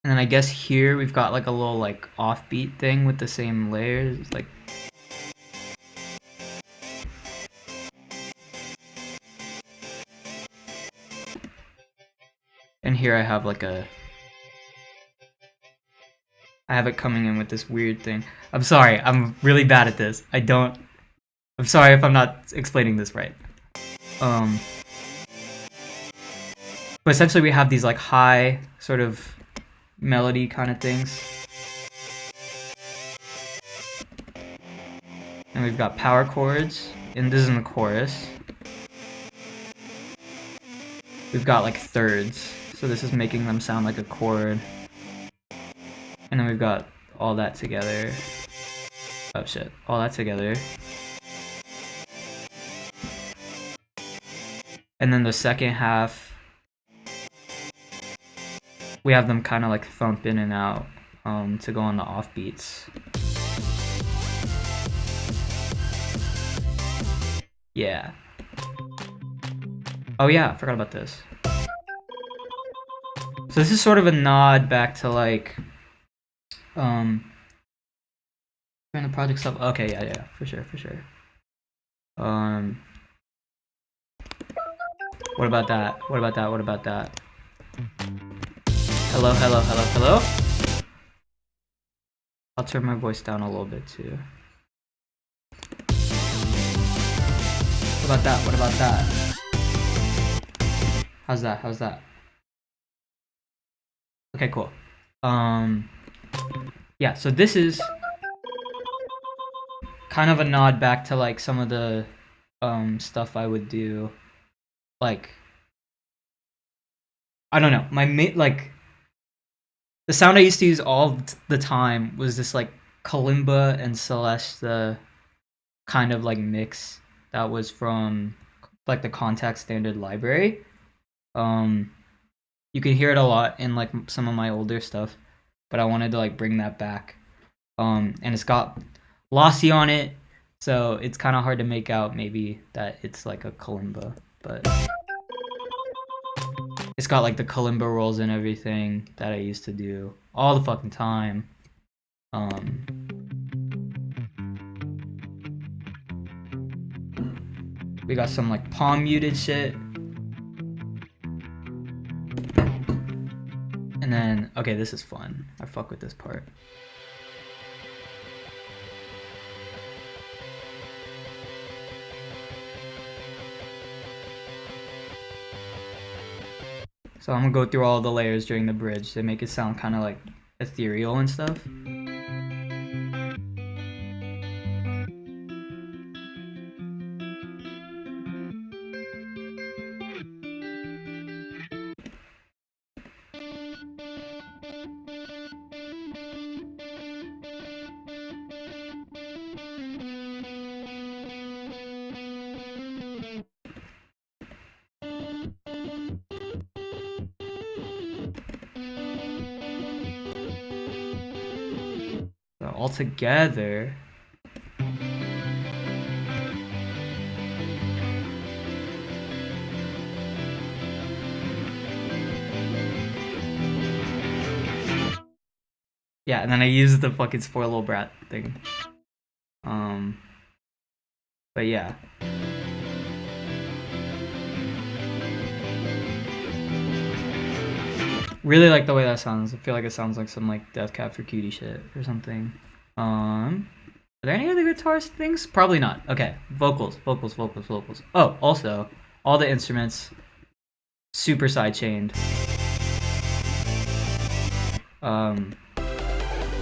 And then I guess here we've got like a little like offbeat thing with the same layers, like. And here I have like I have it coming in with this weird thing. I'm sorry, I'm really bad at this. I'm sorry if I'm not explaining this right. But essentially we have these like high sort of melody kind of things. And we've got power chords, and this is in the chorus. We've got like thirds, so this is making them sound like a chord. And then we've got all that together. Oh shit, all that together. And then the second half, we have them kind of like thump in and out to go on the offbeats. Yeah. Oh yeah, I forgot about this. So this is sort of a nod back to like, in the project stuff. Okay, yeah, for sure. What about that? Hello? I'll turn my voice down a little bit too. What about that? How's that? Okay, cool. Yeah, so this is kind of a nod back to like some of the stuff I would do. Like, I don't know, like the sound I used to use all the time was this like kalimba and celesta kind of like mix that was from like the Contact Standard library. You can hear it a lot in like some of my older stuff, but I wanted to like bring that back. And it's got lossy on it, so it's kind of hard to make out maybe that it's like a kalimba, but it's got like the kalimba rolls and everything that I used to do all the fucking time. We got some like palm muted shit. And then, okay, this is fun. I fuck with this part. So I'm gonna go through all the layers during the bridge to make it sound kind of like ethereal and stuff. all together. Yeah, and then I used the fucking spoiled little brat thing. But yeah. Really like the way that sounds. I feel like it sounds like some like Death Cab for Cutie shit or something. Are there any other guitar things? Probably not. Okay, vocals. Oh, also, all the instruments super sidechained.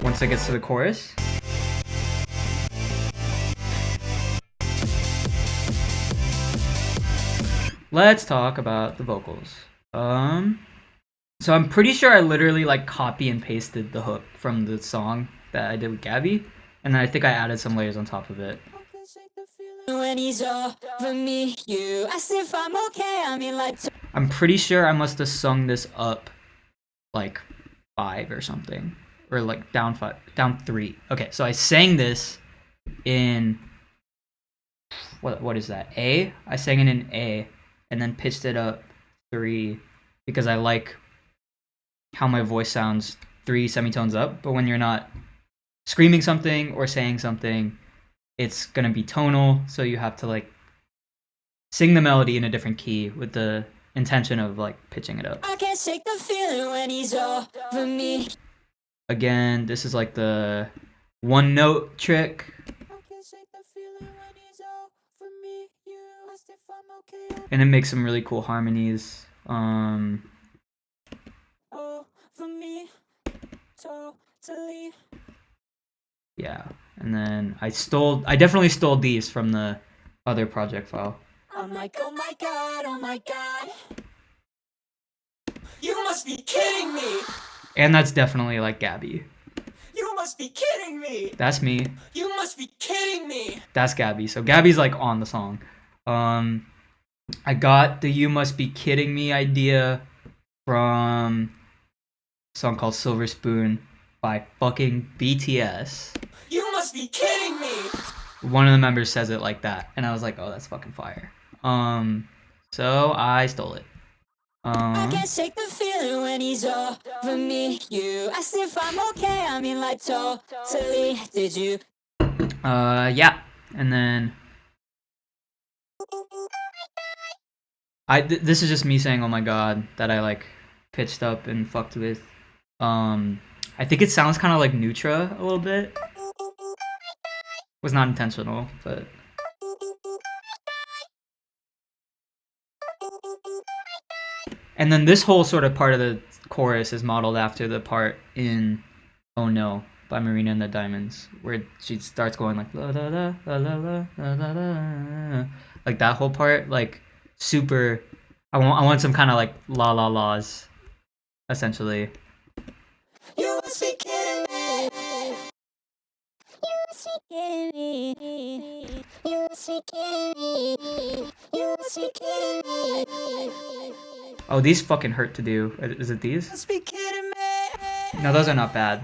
Once it gets to the chorus. Let's talk about the vocals. So I'm pretty sure I literally like copy and pasted the hook from the song that I did with Gabby, and then I think I added some layers on top of it. When he's over me, you ask if I'm okay. I mean, like, I'm pretty sure I must have sung this up like 5 or something, or like down 3. Okay, so I sang this in what is that? A? I sang it in A, and then pitched it up 3 because I like how my voice sounds 3 semitones up, but when you're not screaming something or saying something, it's gonna be tonal, so you have to like sing the melody in a different key with the intention of like pitching it up. I can't shake the feeling when he's over me. Again, this is like the one note trick. And it makes some really cool harmonies. Yeah, and then I definitely stole these from the other project file. I'm like, oh my god. You must be kidding me. And that's definitely like Gabby. You must be kidding me. That's me. You must be kidding me. That's Gabby. So Gabby's like on the song. I got the "You Must Be Kidding Me" idea from a song called "Silver Spoon" by fucking BTS. You must be kidding me. One of the members says it like that, and I was like, "Oh, that's fucking fire." So I stole it. I can't shake the feeling when he's over me. You asked if I'm okay. I mean, like, totally. Did you? Yeah, and then this is just me saying, "Oh my god," that I like pitched up and fucked with. I think it sounds kind of like Nutra a little bit. Was not intentional, but. And then this whole sort of part of the chorus is modeled after the part in "Oh No" by Marina and the Diamonds, where she starts going like la la la la la la la la, like that whole part, like super. I want some kind of like la la la's, essentially. You must be kidding me. You must be kidding me. You must be kidding me. You must be kidding me. Oh, these fucking hurt to do. Is it these? You must be kidding me. No, those are not bad.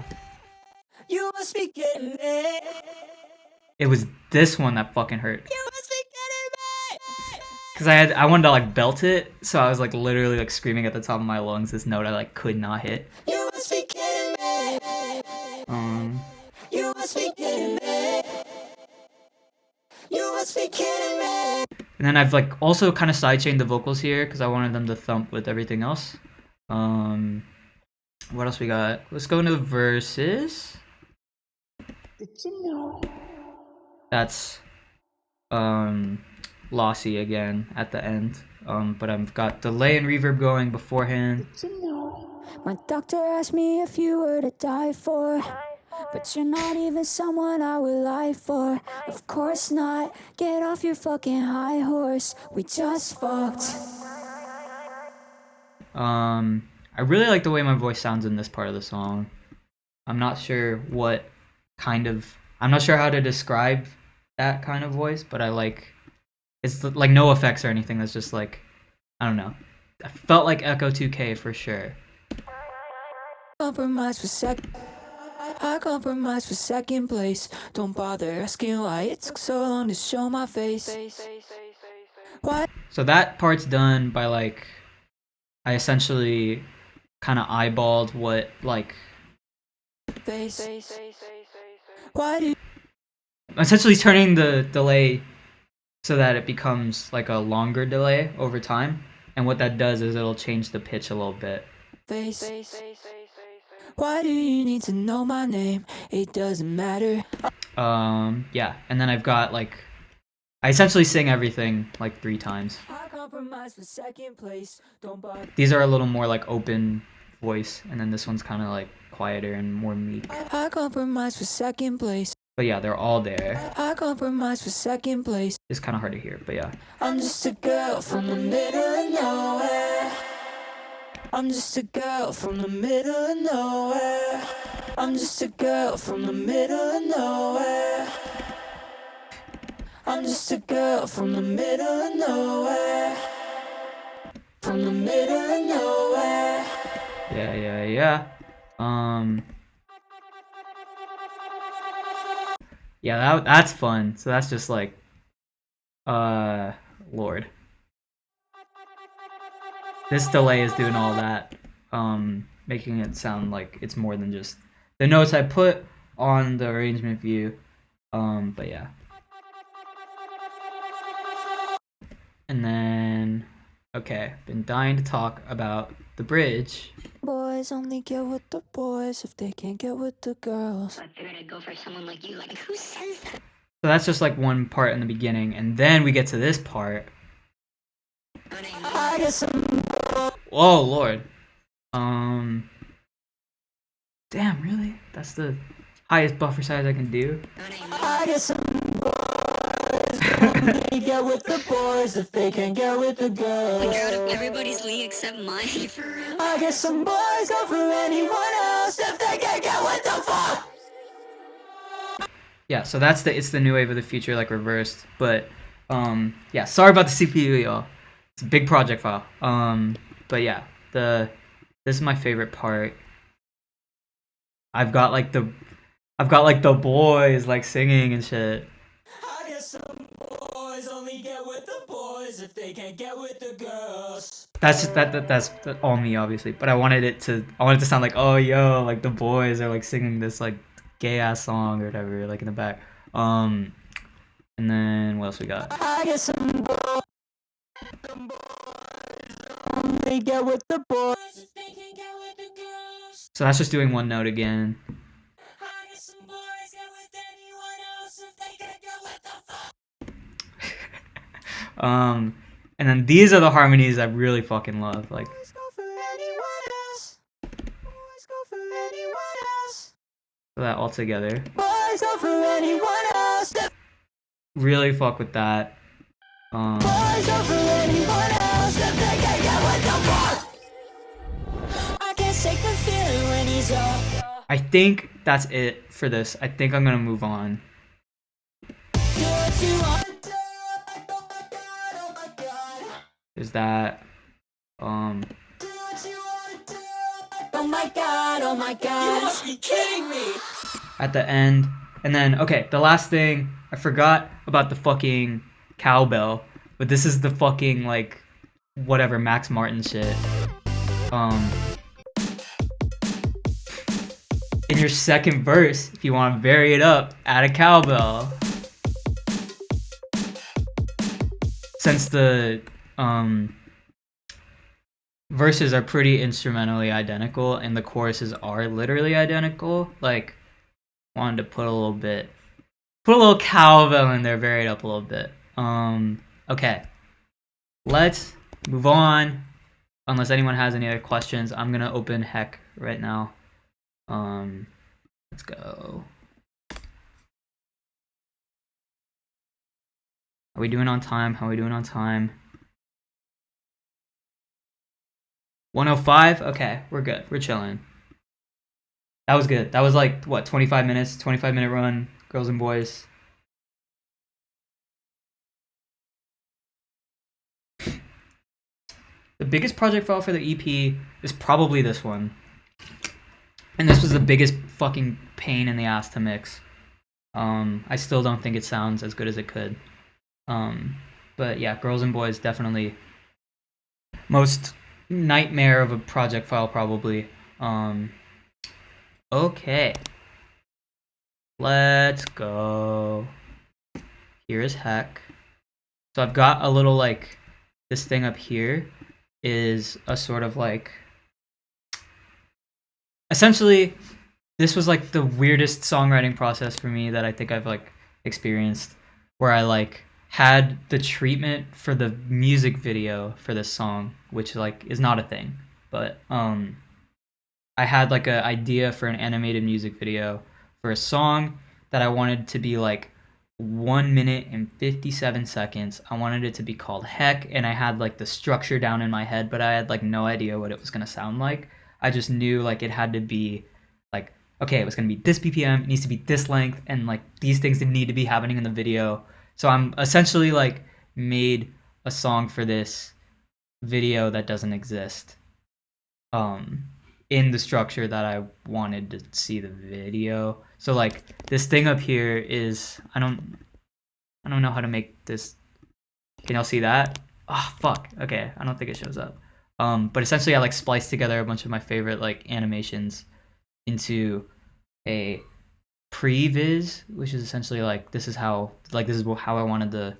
You must be kidding me. It was this one that fucking hurt. You must be kidding me. Cause I wanted to like belt it, so I was like literally like screaming at the top of my lungs this note I like could not hit. You must be kidding me. You must be kidding me. You must be kidding me. And then I've like also kind of sidechained the vocals here because I wanted them to thump with everything else. What else we got? Let's go into the verses. Did you know? That's lossy again at the end. But I've got delay and reverb going beforehand. Did you know? My doctor asked me if you were to die for, but you're not even someone I would lie for. Of course not. Get off your fucking high horse. We just fucked. I really like the way my voice sounds in this part of the song. I'm not sure I'm not sure how to describe that kind of voice, but I like, it's like no effects or anything. That's just like, I don't know. I felt like Echo 2K for sure. Compromise for sec. I compromise for second place. Don't bother asking why it took so long to show my face. Why? So that part's done by like, I essentially kind of eyeballed what like, Face. Why do I'm essentially turning the delay so that it becomes like a longer delay over time. And what that does is it'll change the pitch a little bit. face? Why do you need to know my name? It doesn't matter. Yeah, and then I've got like, I essentially sing everything like 3 times. I compromise for second place. Don't bother. These are a little more like open voice, and then this one's kind of like quieter and more meek. I compromise for second place. But yeah, they're all there. I compromise for second place. It's kind of hard to hear, but yeah. I'm just a girl from the middle of nowhere. I'm just a girl from the middle of nowhere. I'm just a girl from the middle of nowhere. I'm just a girl from the middle of nowhere. From the middle of nowhere. Yeah. Yeah, that's fun. So that's just like, Lord. This delay is doing all that, making it sound like it's more than just the notes I put on the arrangement view. But yeah. And then, okay, been dying to talk about the bridge. Boys only get with the boys if they can't get with the girls. So I figured I'd go for someone like you. Like, who says that? So that's just like one part in the beginning, and then we get to this part. Her name I guess Oh Lord. Damn, really? That's the highest buffer size I can do. her name I guess some boys only get with the boys if they can't get with the girls. Like, you're out of everybody's league except mine. For real? I guess some boys go for anyone else if they can't get with the fuck. Yeah, so that's it's the new wave of the future, like reversed. But yeah, sorry about the CPU, y'all. It's a big project file. But yeah, this is my favorite part. I've got like the boys like singing and shit. I guess some boys only get with the boys if they can't get with the girls. That's all me, obviously. But I wanted it to sound like, oh yo, like the boys are like singing this like gay ass song or whatever, like in the back. And then what else we got? I guess some boys only get with the boys if they can't get with the girls. So that's just doing one note again. I guess some boys get with anyone else if they can't get with the fuck. And then these are the harmonies I really fucking love. Like, Boys go for anyone else. Boys go for anyone else. that all together. Boys go for anyone else. Really fuck with that. Boys go for anyone else if they can't get with the fuck. I can't shake the feeling when he's up. I think that's it for this. I think I'm gonna move on. Do what you want to do. Oh my god, oh my god. Is that Do what you want to do. Oh my god, oh my god. You must be kidding me. at the end? And then okay, the last thing I forgot about the fucking cowbell, but this is the fucking like whatever Max Martin shit. In your second verse, if you want to vary it up, add a cowbell. Since the verses are pretty instrumentally identical and the choruses are literally identical, like wanted to put a little cowbell in there, vary it up a little bit. Okay. Let's move on. Unless anyone has any other questions, I'm gonna open Heck right now. Let's go. Are we doing on time? How are we doing on time? 105? Okay, we're good. We're chilling. That was good. That was like, what, 25 minutes? 25-minute run, girls and boys. The biggest project file for the EP is probably this one. And this was the biggest fucking pain in the ass to mix. I still don't think it sounds as good as it could. But yeah, Girls and Boys definitely most nightmare of a project file probably. Okay. Let's go. Here is Heck. So I've got a little like this thing up here is a sort of like essentially this was like the weirdest songwriting process for me that I think I've like experienced, where I like had the treatment for the music video for this song, which like is not a thing, but I had like an idea for an animated music video for a song that I wanted to be like 1 minute and 57 seconds. I wanted it to be called Heck, and I had like the structure down in my head, but I had like no idea what it was gonna sound like. I just knew like it had to be like, okay, it was gonna be this BPM, it needs to be this length, and like these things didn't need to be happening in the video. So I'm essentially like made a song for this video that doesn't exist. In the structure that I wanted to see the video. So like this thing up here is I don't know how to make this. Can y'all see that? Oh fuck. Okay, I don't think it shows up. But essentially I like spliced together a bunch of my favorite like animations into a previs, which is essentially like this is how I wanted the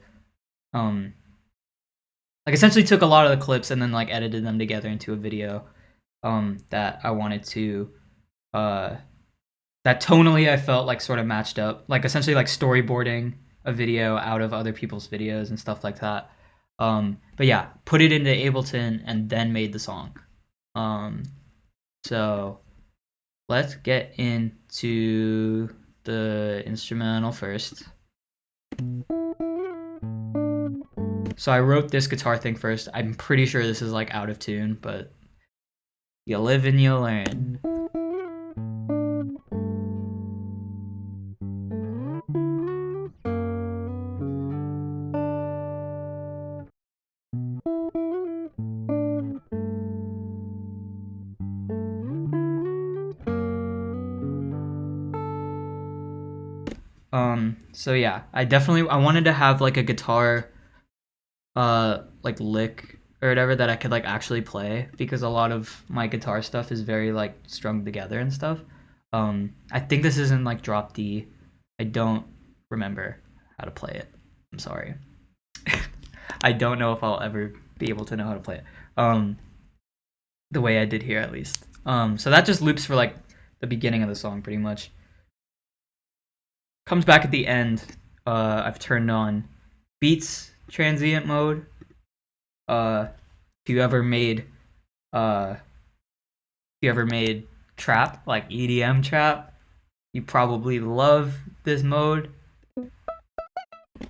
like essentially took a lot of the clips and then like edited them together into a video that I wanted to that tonally I felt like sort of matched up, like essentially like storyboarding a video out of other people's videos and stuff like that. But yeah, put it into Ableton and then made the song. So let's get into the instrumental first. So I wrote this guitar thing first. I'm pretty sure this is like out of tune, but you live and you learn. So yeah, I wanted to have like a guitar like lick or whatever that I could like actually play, because a lot of my guitar stuff is very like strung together and stuff. I think this is in like drop D. I don't remember how to play it. I'm sorry. I don't know if I'll ever be able to know how to play it. The way I did here at least. So that just loops for like the beginning of the song pretty much. Comes back at the end. I've turned on beats transient mode. If you ever made trap, like EDM trap, you probably love this mode.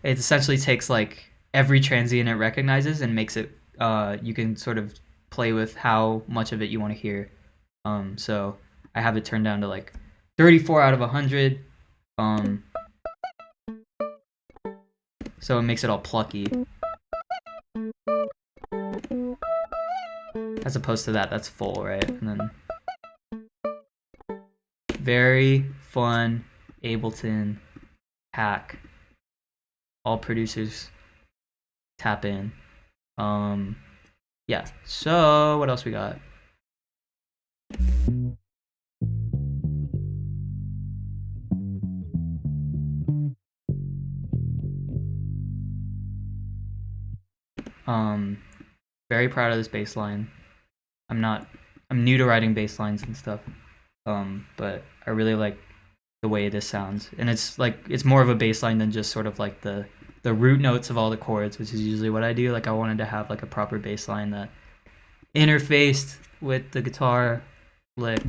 It essentially takes like every transient it recognizes and makes it you can sort of play with how much of it you want to hear. So I have it turned down to like 34 out of 100. So it makes it all plucky. As opposed to that's full, right? And then very fun Ableton hack. All producers tap in. Yeah. So what else we got? Very proud of this bass line. I'm new to writing bass lines and stuff. But I really like the way this sounds. And it's more of a bass line than just sort of like the root notes of all the chords, which is usually what I do. Like I wanted to have like a proper bass line that interfaced with the guitar lick.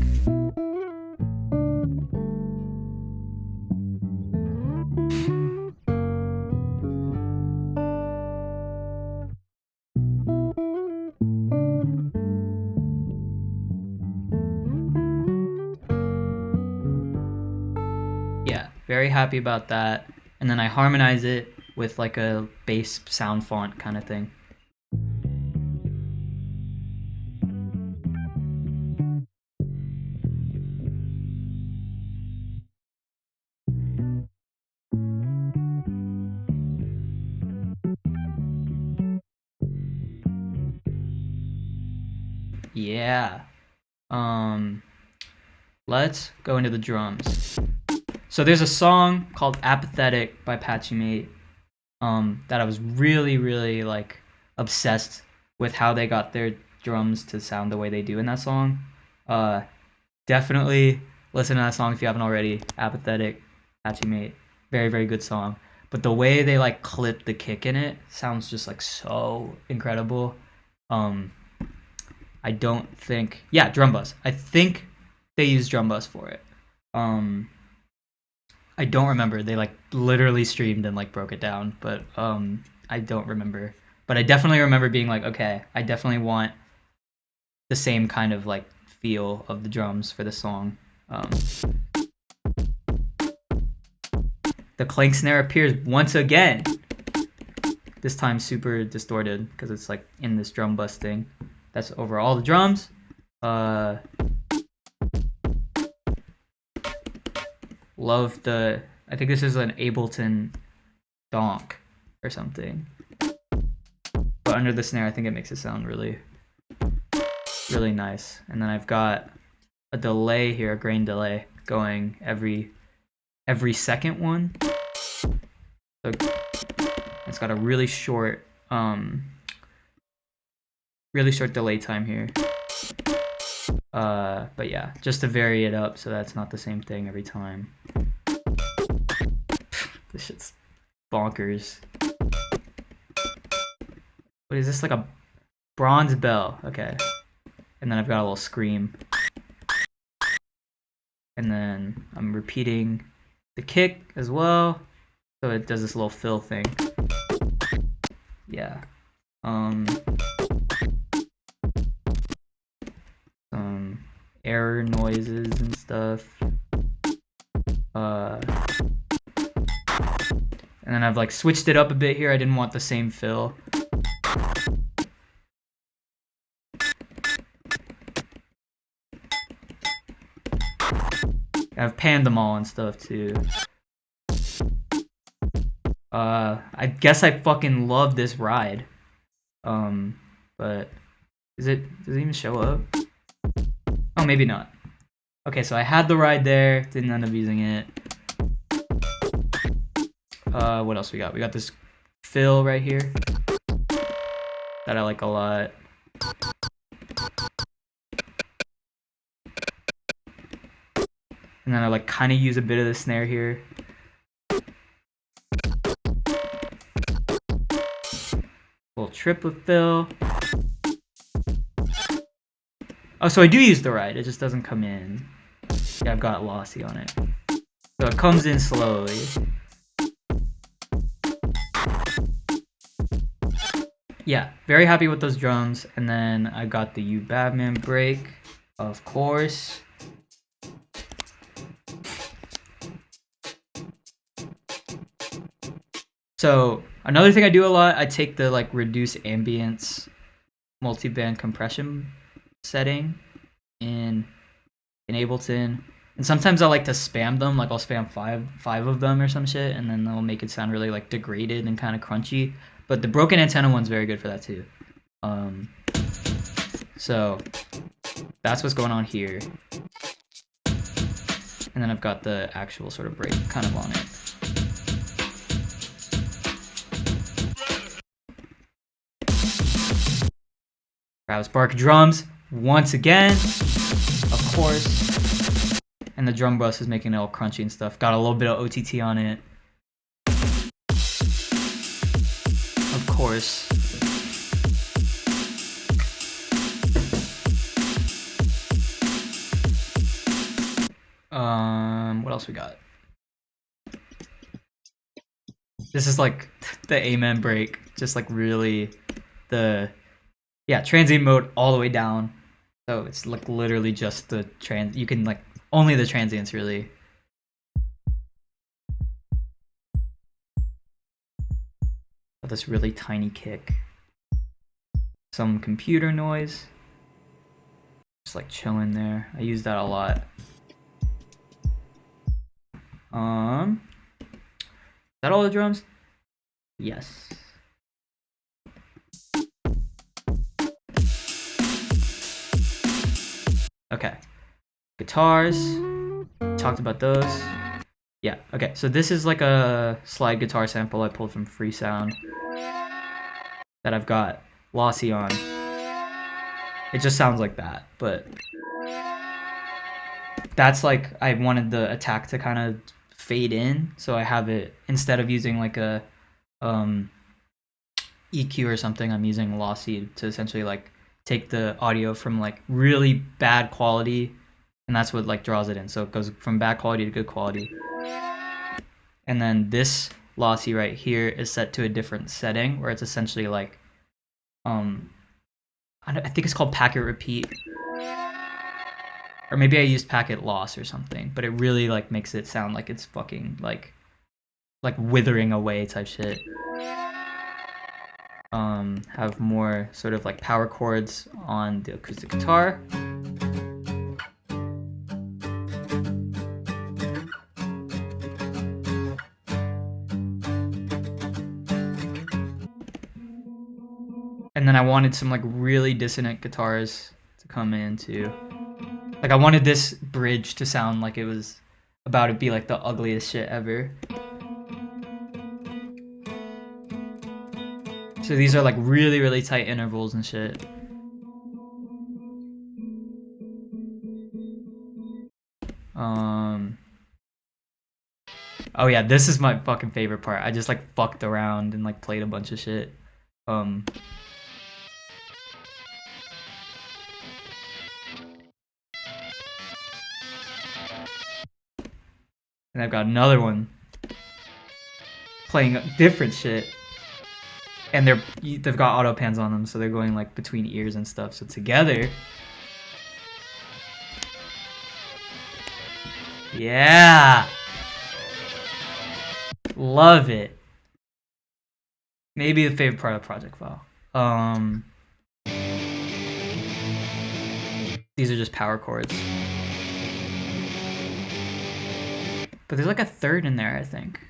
Yeah, very happy about that. And then I harmonize it with like a bass sound font kind of thing. Yeah. Let's go into the drums. So there's a song called Apathetic by Patchy Mate that I was really like obsessed with how they got their drums to sound the way they do in that song. Definitely listen to that song if you haven't already. Apathetic, Patchy Mate. Very good song. But the way they like clip the kick in it sounds just like so incredible. I don't think, yeah, drum bus. I think they use drum bus for it. I don't remember. They like literally streamed and like broke it down, but I don't remember. But I definitely remember being like, okay, I definitely want the same kind of like feel of the drums for the song. The clank snare appears once again. This time super distorted because it's like in this drum bus thing. That's over all the drums. Love the, I think this is an Ableton donk or something. But under the snare, I think it makes it sound really nice. And then I've got a delay here, a grain delay, going every second one. So it's got a really short delay time here. But yeah, just to vary it up so that's not the same thing every time. This shit's bonkers. What is this, like a bronze bell? Okay. And then I've got a little scream. And then I'm repeating the kick as well. So it does this little fill thing. Yeah. Some error noises and stuff. And then I've like switched it up a bit here. I didn't want the same fill. I've panned them all and stuff too. I guess I fucking love this ride. But does it even show up? Oh, maybe not. Okay, so I had the ride there, didn't end up using it. What else we got? We got this fill right here that I like a lot. And then I like kind of use a bit of the snare here. Little triplet fill. Oh, so I do use the ride, it just doesn't come in. Yeah, I've got lossy on it. So it comes in slowly. Yeah, very happy with those drums. And then I got the You Batman break, of course. So another thing I do a lot, I take the like reduce ambience multiband compression setting in Ableton, and sometimes I like to spam them, like I'll spam five of them or some shit, and then they'll make it sound really like degraded and kind of crunchy. But the broken antenna one's very good for that too. So that's what's going on here, and then I've got the actual sort of break kind of on it. Travis Barker drums once again, of course, and the drum bus is making it all crunchy and stuff. Got a little bit of OTT on it, of course. What else we got? This is like the amen break, just like really the. Yeah, transient mode all the way down. So it's like literally just the you can like only the transients really. This really tiny kick. Some computer noise. Just like chilling there. I use that a lot. Is that all the drums? Yes. Okay. Guitars. Talked about those. Yeah, okay. So this is like a slide guitar sample I pulled from Free Sound that I've got Lossy on. It just sounds like that, but that's like I wanted the attack to kind of fade in, so I have it instead of using like a EQ or something, I'm using Lossy to essentially like take the audio from like really bad quality, and that's what like draws it in. So it goes from bad quality to good quality. And then this Lossy right here is set to a different setting where it's essentially like I think it's called packet repeat, or maybe I used packet loss or something, but it really like makes it sound like it's fucking like withering away type shit. Have more sort of like power chords on the acoustic guitar. And then I wanted some like really dissonant guitars to come in too. Like I wanted this bridge to sound like it was about to be like the ugliest shit ever. So these are like really, really tight intervals and shit. Oh yeah, this is my fucking favorite part. I just like fucked around and like played a bunch of shit. And I've got another one playing different shit. And they've got auto pans on them, so they're going like between ears and stuff. So together, yeah, love it. Maybe the favorite part of the project file. These are just power chords, but there's like a third in there, I think.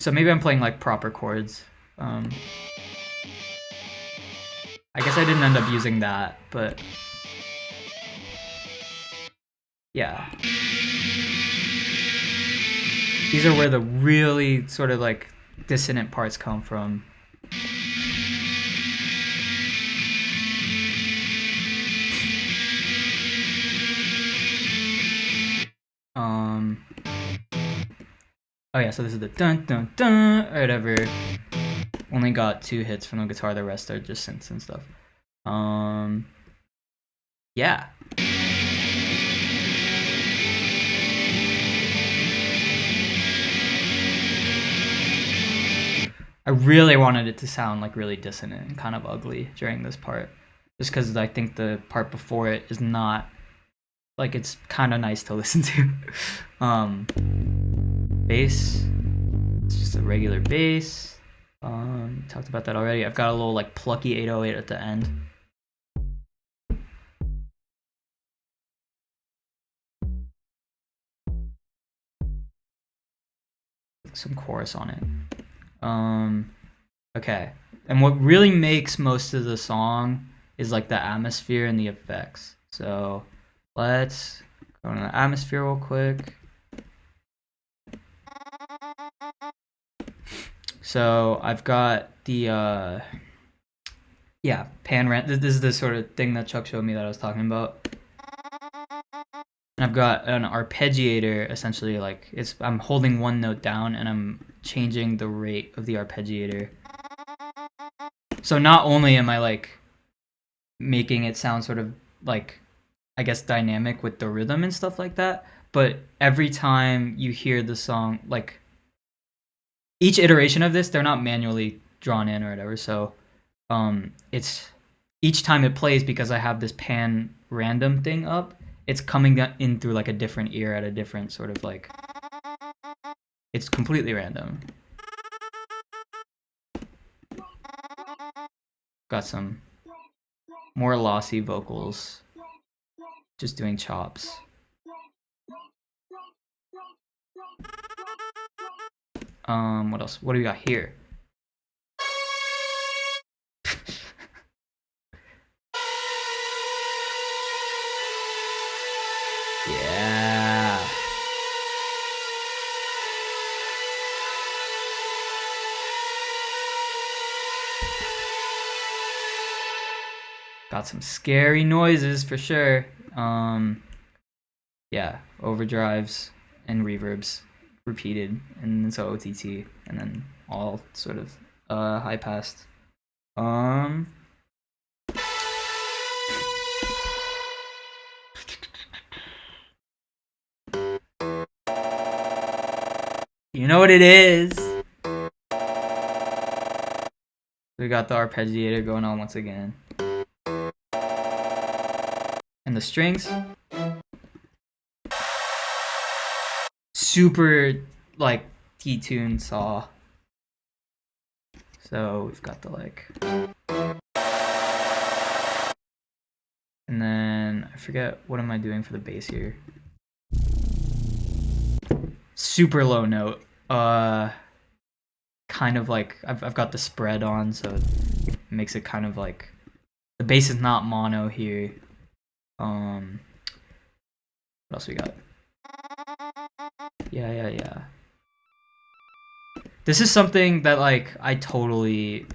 So maybe I'm playing like proper chords. I guess I didn't end up using that, but yeah. These are where the really sort of like dissonant parts come from. Oh yeah, so this is the dun dun dun or whatever. Only got 2 hits from the guitar, the rest are just synths and stuff. Yeah. I really wanted it to sound like really dissonant and kind of ugly during this part. Just because I think the part before it is not, like, it's kind of nice to listen to. Bass. It's just a regular bass. Talked about that already. I've got a little, like, plucky 808 at the end. Some chorus on it. Okay. And what really makes most of the song is like the atmosphere and the effects. So let's go into the atmosphere real quick. So I've got the pan rent. This is the sort of thing that Chuck showed me that I was talking about. And I've got an arpeggiator, essentially, like I'm holding one note down and I'm changing the rate of the arpeggiator. So not only am I like making it sound sort of like, I guess, dynamic with the rhythm and stuff like that, but every time you hear the song, like each iteration of this, they're not manually drawn in or whatever. So it's each time it plays, because I have this pan random thing up, it's coming in through like a different ear at a different sort of like, it's completely random. Got some more lossy vocals, just doing chops. What else? What do we got here? Got some scary noises for sure. Yeah, overdrives and reverbs repeated, and then so OTT, and then all sort of high passed. You know what it is. We got the arpeggiator going on once again. And the strings. Super, like, T-tune saw. So we've got the, like... And then, I forget, what am I doing for the bass here? Super low note. Kind of like, I've got the spread on, so it makes it kind of like... The bass is not mono here. What else we got? Yeah. This is something that, like, I totally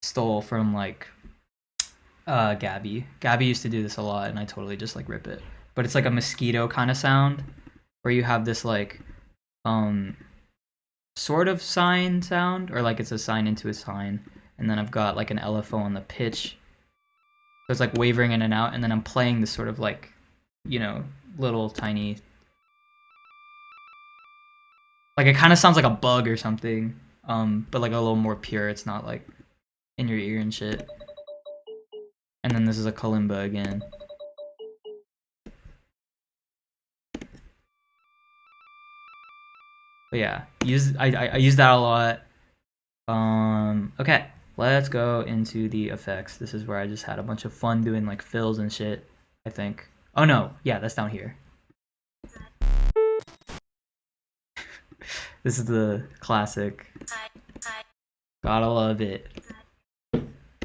stole from, like, Gabby. Gabby used to do this a lot, and I totally just, like, rip it. But it's like a mosquito kind of sound, where you have this, like, sort of sine sound, or, like, it's a sine into a sine, and then I've got, like, an LFO on the pitch. So it's, like, wavering in and out, and then I'm playing this sort of, like, you know, little tiny... Like, it kind of sounds like a bug or something, but, like, a little more pure. It's not, like, in your ear and shit. And then this is a kalimba again. But yeah, I use that a lot. Okay, let's go into the effects. This is where I just had a bunch of fun doing, like, fills and shit, I think. Oh, no. Yeah, that's down here. This is the classic. Gotta love it.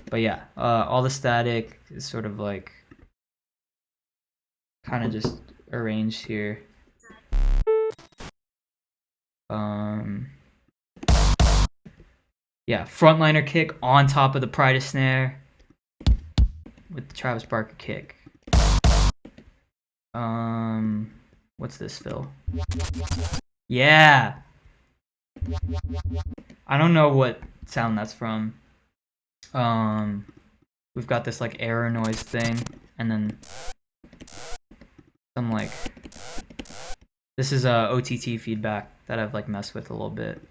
But yeah, all the static is sort of like kind of just arranged here. Yeah, frontliner kick on top of the Pride snare with the Travis Barker kick. What's this fill? Yeah. I don't know what sound that's from. We've got this, like, error noise thing, and then some, like, this is OTT feedback that I've, like, messed with a little bit.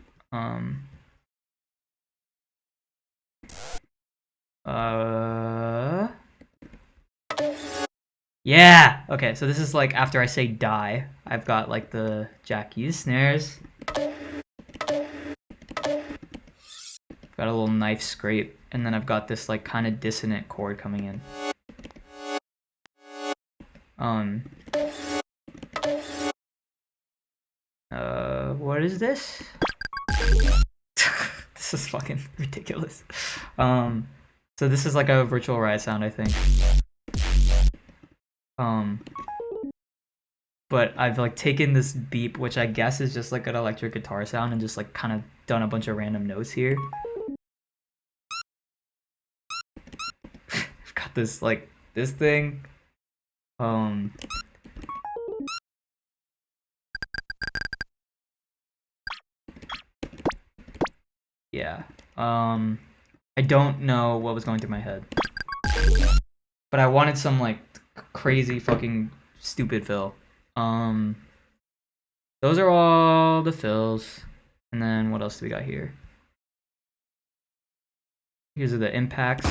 Yeah. Okay, so this is, like, after I say die, I've got, like, the Jack Hughes snares. Got a little knife scrape, and then I've got this, like, kind of dissonant chord coming in. What is this? This is fucking ridiculous. So this is like a virtual riot sound, I think. But I've, like, taken this beep, which I guess is just like an electric guitar sound, and just, like, kind of done a bunch of random notes here. I've got this, like, this thing. Yeah. I don't know what was going through my head. But I wanted some, like, crazy fucking stupid fill. Those are all the fills. And then what else do we got here? Here's the impacts.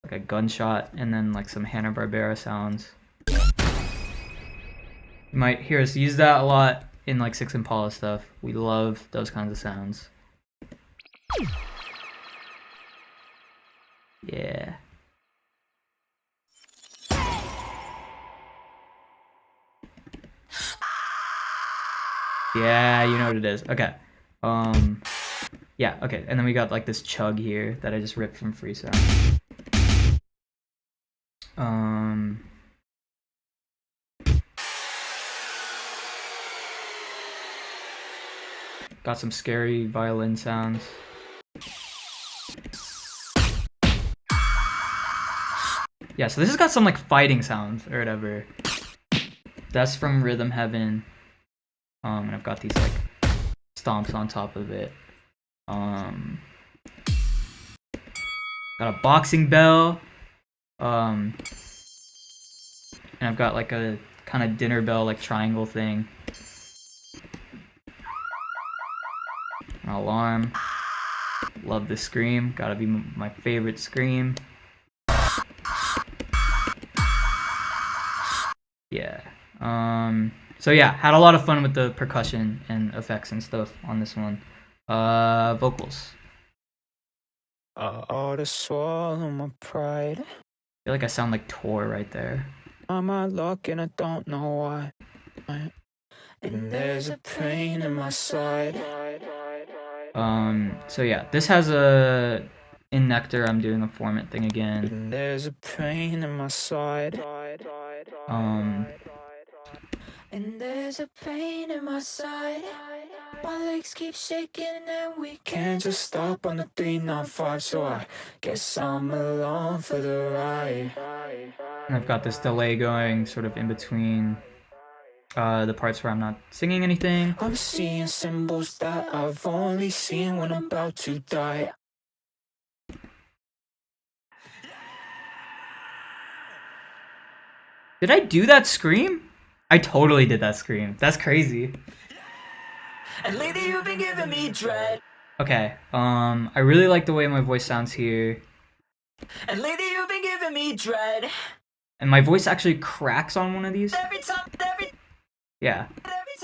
Like a gunshot, and then, like, some Hanna-Barbera sounds. You might hear us use that a lot in, like, Six Impala stuff. We love those kinds of sounds. Yeah. Yeah, you know what it is. Okay. Yeah, okay. And then we got, like, this chug here that I just ripped from Freesound. Got some scary violin sounds. Yeah, so this has got some like fighting sounds or whatever. That's from Rhythm Heaven. And I've got these like stomps on top of it. Got a boxing bell. And I've got like a kind of dinner bell like triangle thing. An alarm. Love this scream. Gotta be my favorite scream. Yeah. So yeah, had a lot of fun with the percussion and effects and stuff on this one. Vocals. I ought to swallow my pride. I feel like I sound like Tor right there. I'm out luck and I don't know why. And there's a pain in my side. So yeah, this has a in Nectar. I'm doing a formant thing again. And there's a pain in my side. And there's a pain in my side. My legs keep shaking and we can't just stop on the 395. So I guess I'm along for the ride. And I've got this delay going sort of in between the parts where I'm not singing anything. I'm seeing symbols that I've only seen when I'm about to die. Did I do that scream? I totally did that scream. That's crazy. And lately you've been giving me dread. Okay, I really like the way my voice sounds here. And lately you've been giving me dread. And my voice actually cracks on one of these. Yeah. Every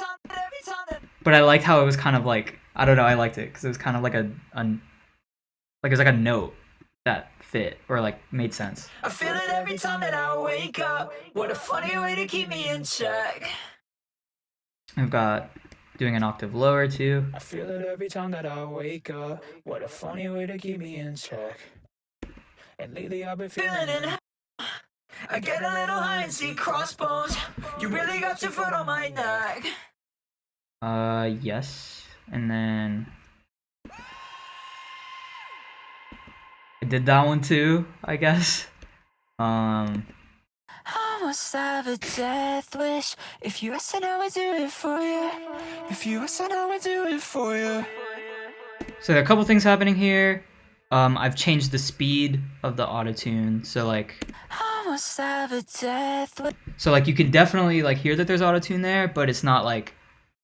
time. But I liked how it was kind of like, I don't know, I liked it because it was kind of like like it was like a note that fit or like made sense. I feel it every time that I wake up. What a funny way to keep me in check. I've got doing an octave lower too. I feel it every time that I wake up. What a funny way to keep me in check. And lately I've been feeling it. I get a little high and see crossbones. You really got your foot on my neck. Yes. And then I did that one too, I guess. I must have a death wish. If you ask, I would do it for you. If you ask, I would do it for you. So there are a couple things happening here. I've changed the speed of the autotune, so like I must have a death wish. so like you can definitely like hear that there's autotune there, but it's not like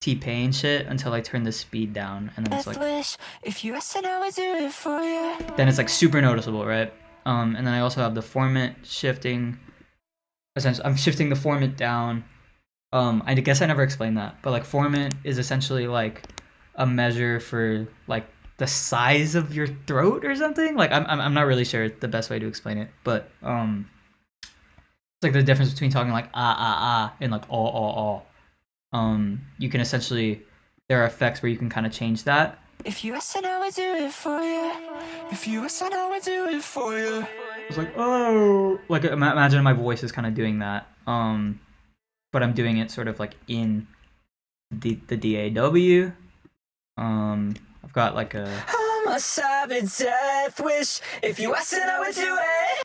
T-Pain shit until I turn the speed down, and then it's like If you ask, I would do it for you. then it's like super noticeable, right? And then I also have the formant shifting. Essentially, I'm shifting the formant down. I guess I never explained that, but like formant is essentially like a measure for like the size of your throat or something. Like I'm not really sure the best way to explain it, but it's like the difference between talking like and like ah. You can essentially, there are effects where you can kind of change that. If you ask, I would do it for you. If you ask, I would do it for you. It's like, oh, like imagine my voice is kind of doing that. But I'm doing it sort of like in the DAW. I've got like a. I must have a death wish. If you ask, I would do it.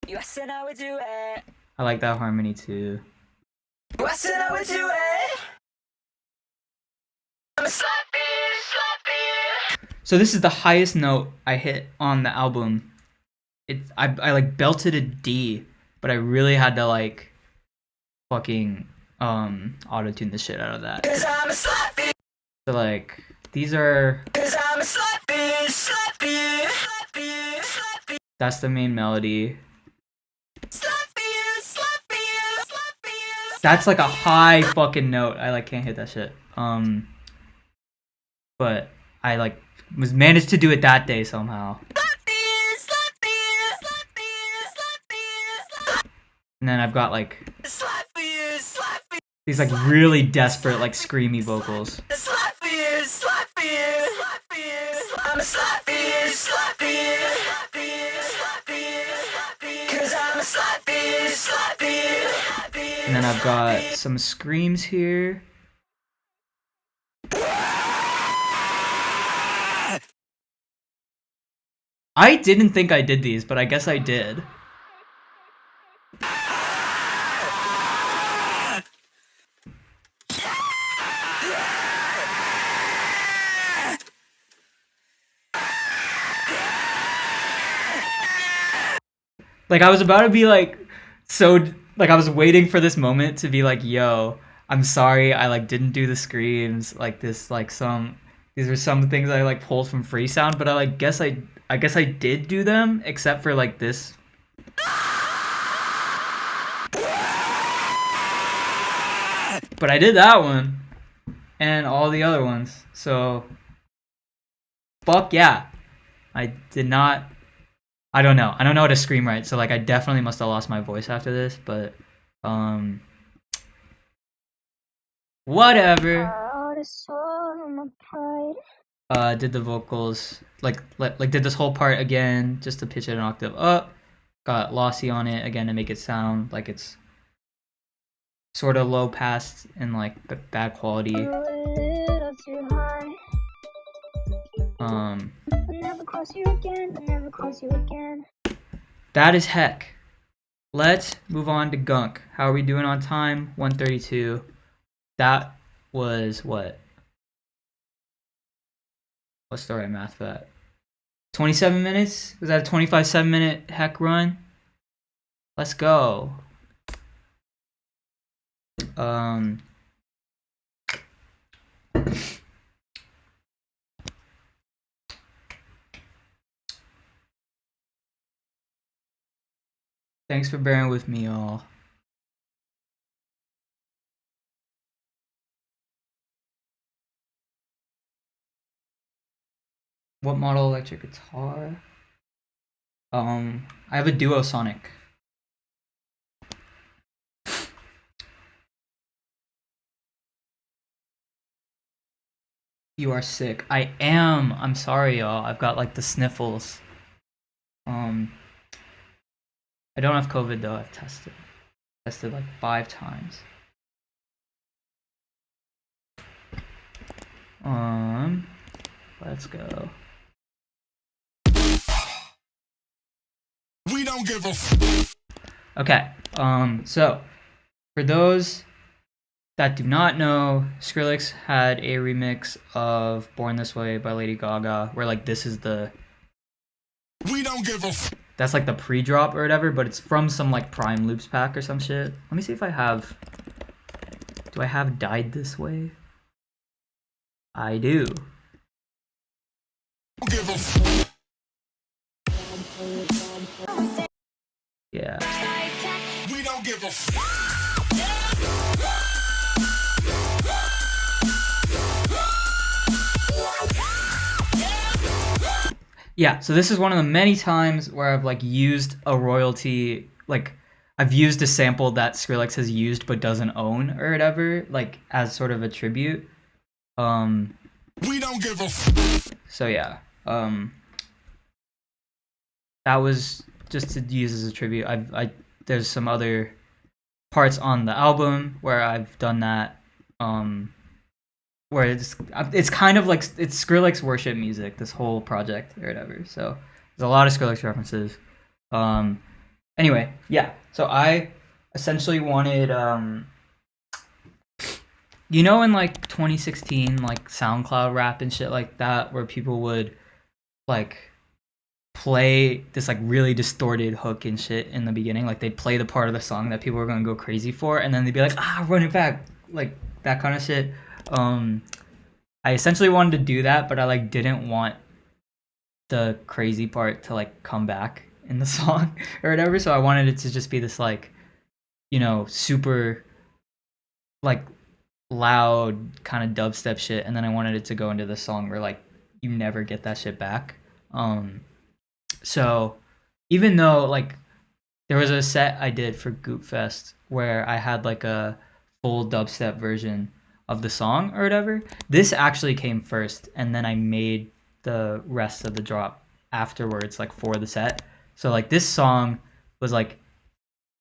You ask, I would do it. I like that harmony too. You ask, I would do it. I'm a slappy. So this is the highest note I hit on the album. I like belted a D, but I really had to like fucking auto-tune the shit out of that. 'Cause I'm a slappy. So like these are. 'Cause I'm a slappy. That's the main melody. That's like a high fucking note. I like can't hit that shit. But I like was managed to do it that day somehow. And then I've got like these like really desperate like screamy vocals. And then I've got some screams here. I didn't think I did these, but I guess I did. Like, I was about to be like, so, like, I was waiting for this moment to be like, yo, I'm sorry, I like didn't do the screams, like this, like these are some things I like pulled from free sound, but I guess I did do them, except for like this. But I did that one, and all the other ones, so, fuck yeah. I did not, I don't know how to scream right, so like I definitely must have lost my voice after this, but, whatever. Did the vocals like did this whole part again just to pitch it an octave up. Got lossy on it again to make it sound like it's sort of low pass and like bad quality. That is heck. Let's move on to Gunk. How are we doing on time? 1:32. That was what? What's the right math for that? 27 minutes? Was that a 25 7-minute heck run? Let's go. Thanks for bearing with me, y'all. What model electric guitar? I have a Duosonic. You are sick. I am. I'm sorry, y'all. I've got like the sniffles. I don't have COVID though. I've tested. Tested like 5 times. Let's go. We don't give a Okay. So for those that do not know, Skrillex had a remix of Born This Way by Lady Gaga, where like this is the We don't give a that's like the pre-drop or whatever, but it's from some like Prime Loops pack or some shit. Let me see if I have. Do I have Died This Way? I do. give a Yeah. We don't give a Yeah, so this is one of the many times where I've like used a royalty, like I've used a sample that Skrillex has used but doesn't own or whatever, like as sort of a tribute. We don't give a So yeah, that was just to use as a tribute. There's some other parts on the album where I've done that, where it's kind of like it's Skrillex worship music, this whole project or whatever. So there's a lot of Skrillex references. Anyway, yeah. So I essentially wanted, you know, in like 2016, like SoundCloud rap and shit like that, where people would like play this like really distorted hook and shit in the beginning, like they'd play the part of the song that people were gonna go crazy for, and then they'd be like, run it back, like that kind of shit. I essentially wanted to do that, but I like didn't want the crazy part to like come back in the song or whatever, so I wanted it to just be this like, you know, super like loud kind of dubstep shit, and then I wanted it to go into the song where like you never get that shit back. So even though like there was a set I did for Goop Fest where I had like a full dubstep version of the song or whatever, this actually came first, and then I made the rest of the drop afterwards, like for the set. So like this song was like,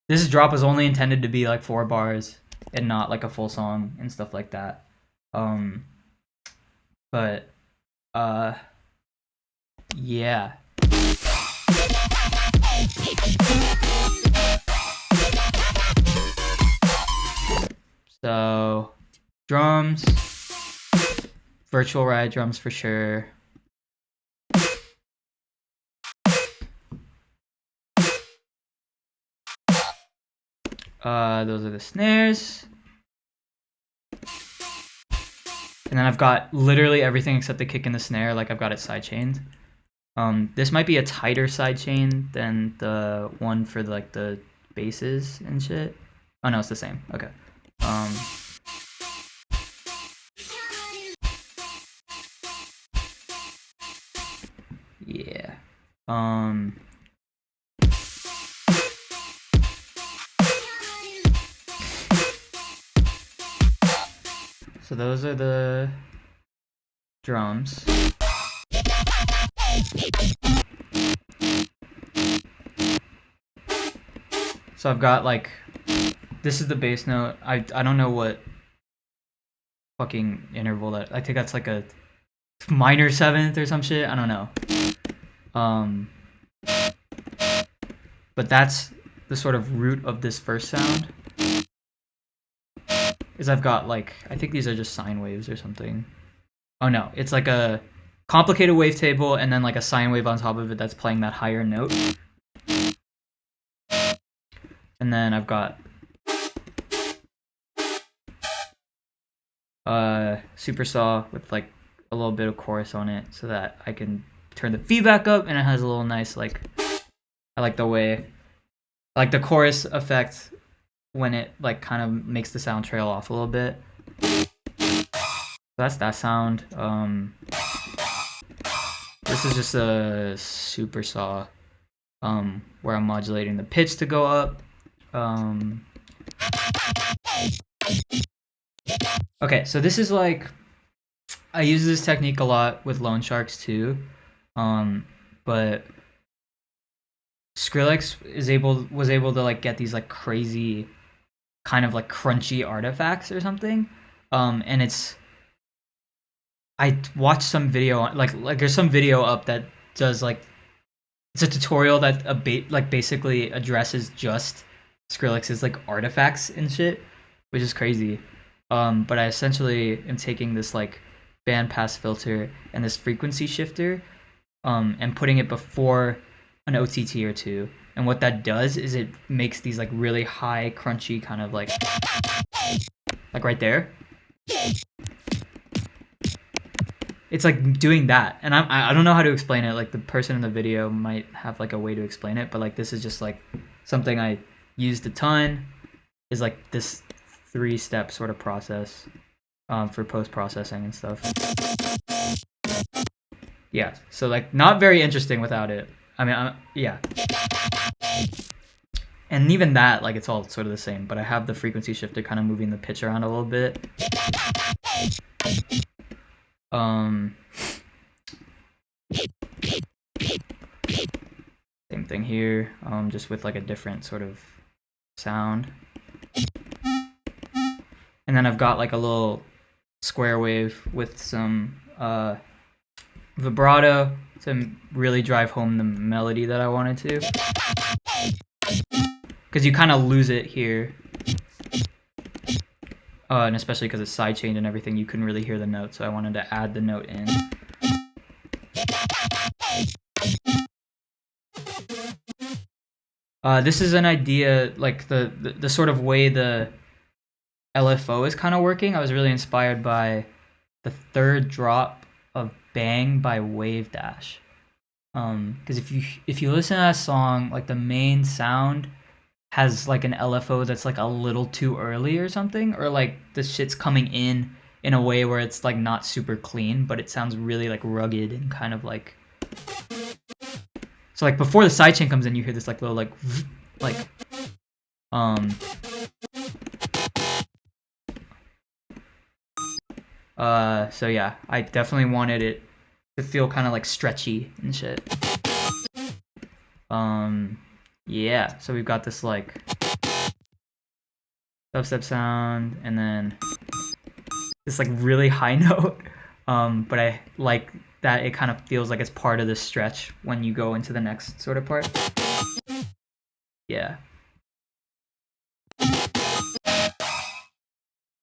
this drop was only intended to be like 4 bars and not like a full song and stuff like that. But yeah. So, drums, virtual ride drums for sure. Those are the snares. And then I've got literally everything except the kick and the snare, like I've got it sidechained. This might be a tighter sidechain than the one for like the basses and shit. Oh no, it's the same. Okay. Yeah. So those are the drums. So I've got like, this is the bass note. I don't know what fucking interval that, I think that's like a minor seventh or some shit. I don't know. But that's the sort of root of this first sound. Is I've got like, I think these are just sine waves or something. Oh no, it's like a complicated wavetable and then like a sine wave on top of it that's playing that higher note. And then I've got super saw with like a little bit of chorus on it so that I can turn the feedback up, and it has a little nice like, I like the way, like the chorus effect when it like kind of makes the sound trail off a little bit. So that's that sound. This is just a super saw where I'm modulating the pitch to go up. Okay, so this is like, I use this technique a lot with Loan Sharks too, but Skrillex was able to like get these like crazy kind of like crunchy artifacts or something, and it's, I watched some video like there's some video up that does like, it's a tutorial that basically addresses just Skrillex's like artifacts and shit, which is crazy. But I essentially am taking this like bandpass filter and this frequency shifter, and putting it before an OTT or two. And what that does is it makes these like really high, crunchy kind of like right there. It's like doing that, and I don't know how to explain it. Like the person in the video might have like a way to explain it, but like this is just like something I used a ton. Is like this 3-step sort of process for post-processing and stuff. Yeah, so like not very interesting without it. I mean, yeah. And even that, like it's all sort of the same, but I have the frequency shifter kind of moving the pitch around a little bit. Same thing here, just with like a different sort of sound. And then I've got like a little square wave with some vibrato to really drive home the melody that I wanted to. Because you kind of lose it here. And especially because it's sidechained and everything, you couldn't really hear the note, so I wanted to add the note in. This is an idea, like the sort of way the LFO is kind of working. I was really inspired by the third drop of Bang by Wave Dash. Because if you listen to that song, like the main sound has like an LFO that's like a little too early or something, or like the shit's coming in a way where it's like not super clean, but it sounds really like rugged and kind of like, so like before the sidechain comes in, you hear this like little like so yeah, I definitely wanted it to feel kind of like stretchy and shit. Yeah, so we've got this like dubstep sound and then this like really high note, but I like that it kind of feels like it's part of the stretch when you go into the next sort of part. Yeah.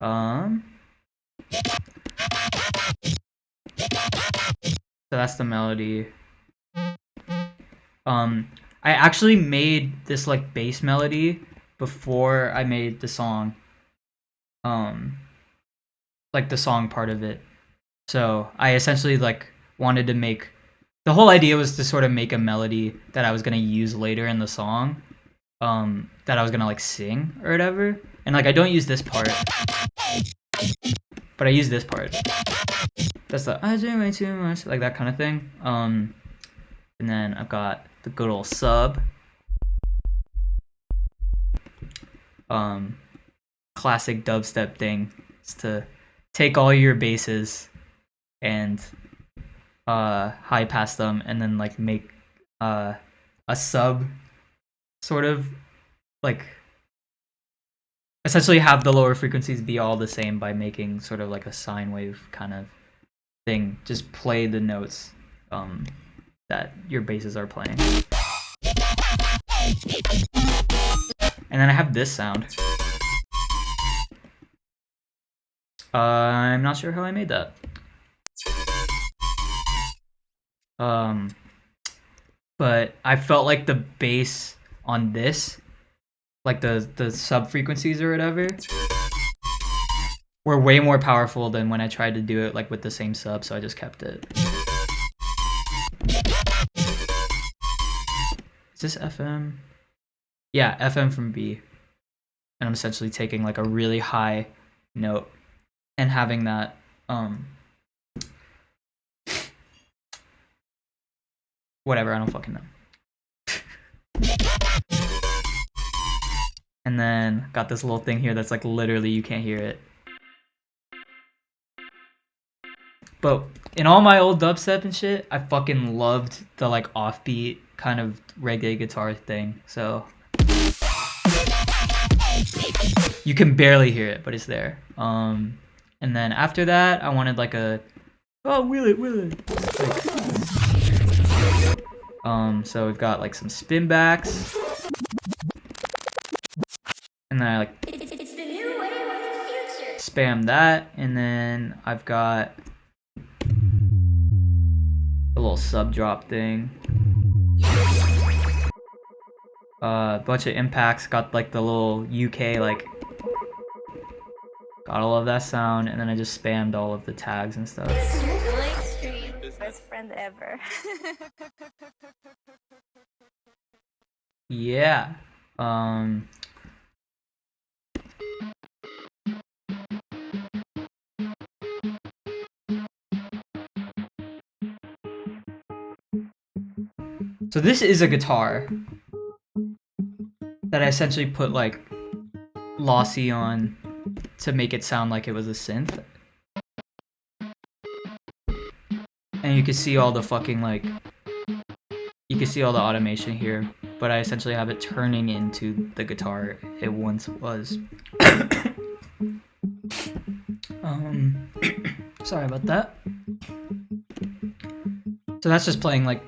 So that's the melody. I actually made this like bass melody before I made the song. Like the song part of it. So I essentially like wanted to make the whole idea was to sort of make a melody that I was gonna use later in the song. That I was gonna like sing or whatever. And like I don't use this part. But I use this part. That's the I drink way too much, like that kind of thing. And then I've got the good old sub. Classic dubstep thing is to take all your basses and high pass them and then like make a sub sort of like essentially have the lower frequencies be all the same by making sort of like a sine wave kind of thing. Just play the notes that your basses are playing. And then I have this sound. I'm not sure how I made that. But I felt like the bass on this, like the sub frequencies or whatever, were way more powerful than when I tried to do it like with the same sub, so I just kept it. Is this FM? Yeah, FM from B. And I'm essentially taking like a really high note and having that whatever, I don't fucking know. And then got this little thing here that's like literally you can't hear it. But in all my old dubstep and shit, I fucking loved the like offbeat kind of reggae guitar thing. So you can barely hear it, but it's there. And then after that, I wanted like a wheel it. Like, so we've got like some spin backs. And then I like It's the new wave of the future. spam that, and then I've got a little sub drop thing. A bunch of impacts, got like the little UK like got all of that sound, and then I just spammed all of the tags and stuff. Lake Street, best friend ever. Yeah. So this is a guitar that I essentially put like lossy on to make it sound like it was a synth. And you can see all the fucking like you can see all the automation here, but I essentially have it turning into the guitar it once was. Sorry about that. So that's just playing like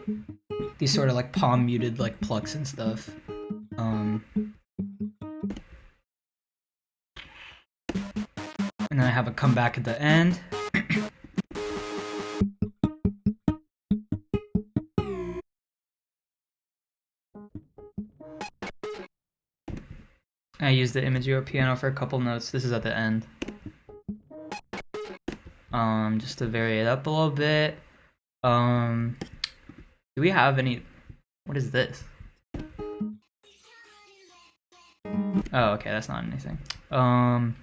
these sort of like palm muted like plucks and stuff. And then I have a comeback at the end. I use the Imagio piano for a couple notes. This is at the end. Just to vary it up a little bit. Do we have any? What is this? Oh, okay, that's not anything. So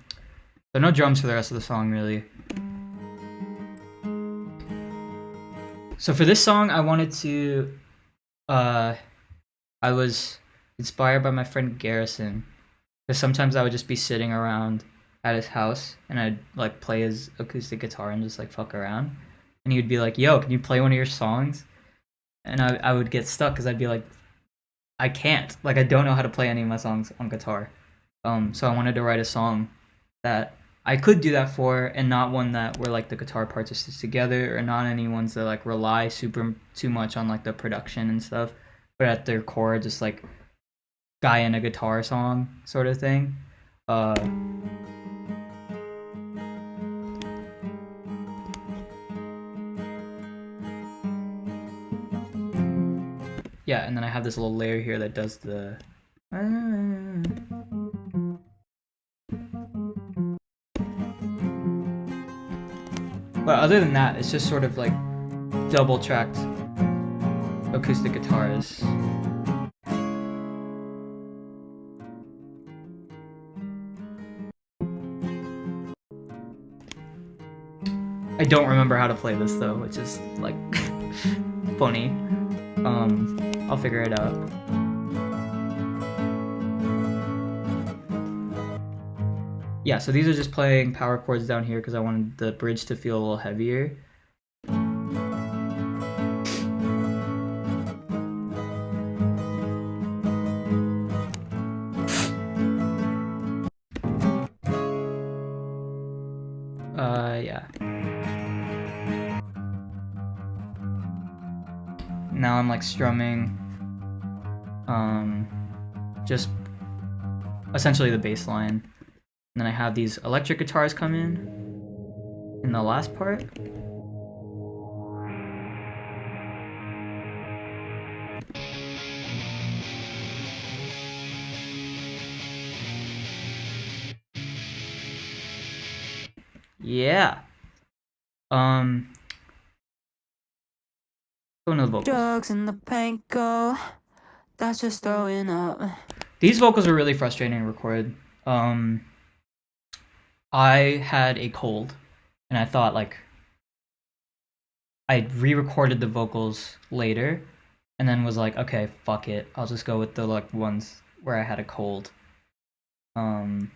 no drums for the rest of the song, really. So for this song, I wanted to. I was inspired by my friend Garrison, because sometimes I would just be sitting around at his house and I'd like play his acoustic guitar and just like fuck around, and he would be like, "Yo, can you play one of your songs?" And I would get stuck because I'd be like, I can't. Like, I don't know how to play any of my songs on guitar. So I wanted to write a song that I could do that for, and not one that where like the guitar parts are stitched together, or not any ones that like rely too much on like the production and stuff, but at their core just like guy in a guitar song sort of thing. Yeah, and then I have this little layer here that does the. But other than that, it's just sort of like double tracked acoustic guitars. I don't remember how to play this though, which is like funny. I'll figure it out. Yeah, so these are just playing power chords down here because I wanted the bridge to feel a little heavier. Yeah. Now I'm like strumming, just essentially the bass line. And then I have these electric guitars come in the last part. Yeah. Going to the vocals. Drugs in the paint go. That's just throwing up. These vocals are really frustrating to record. I had a cold, and I thought like I re-recorded the vocals later, and then was like, okay, fuck it, I'll just go with the like ones where I had a cold. And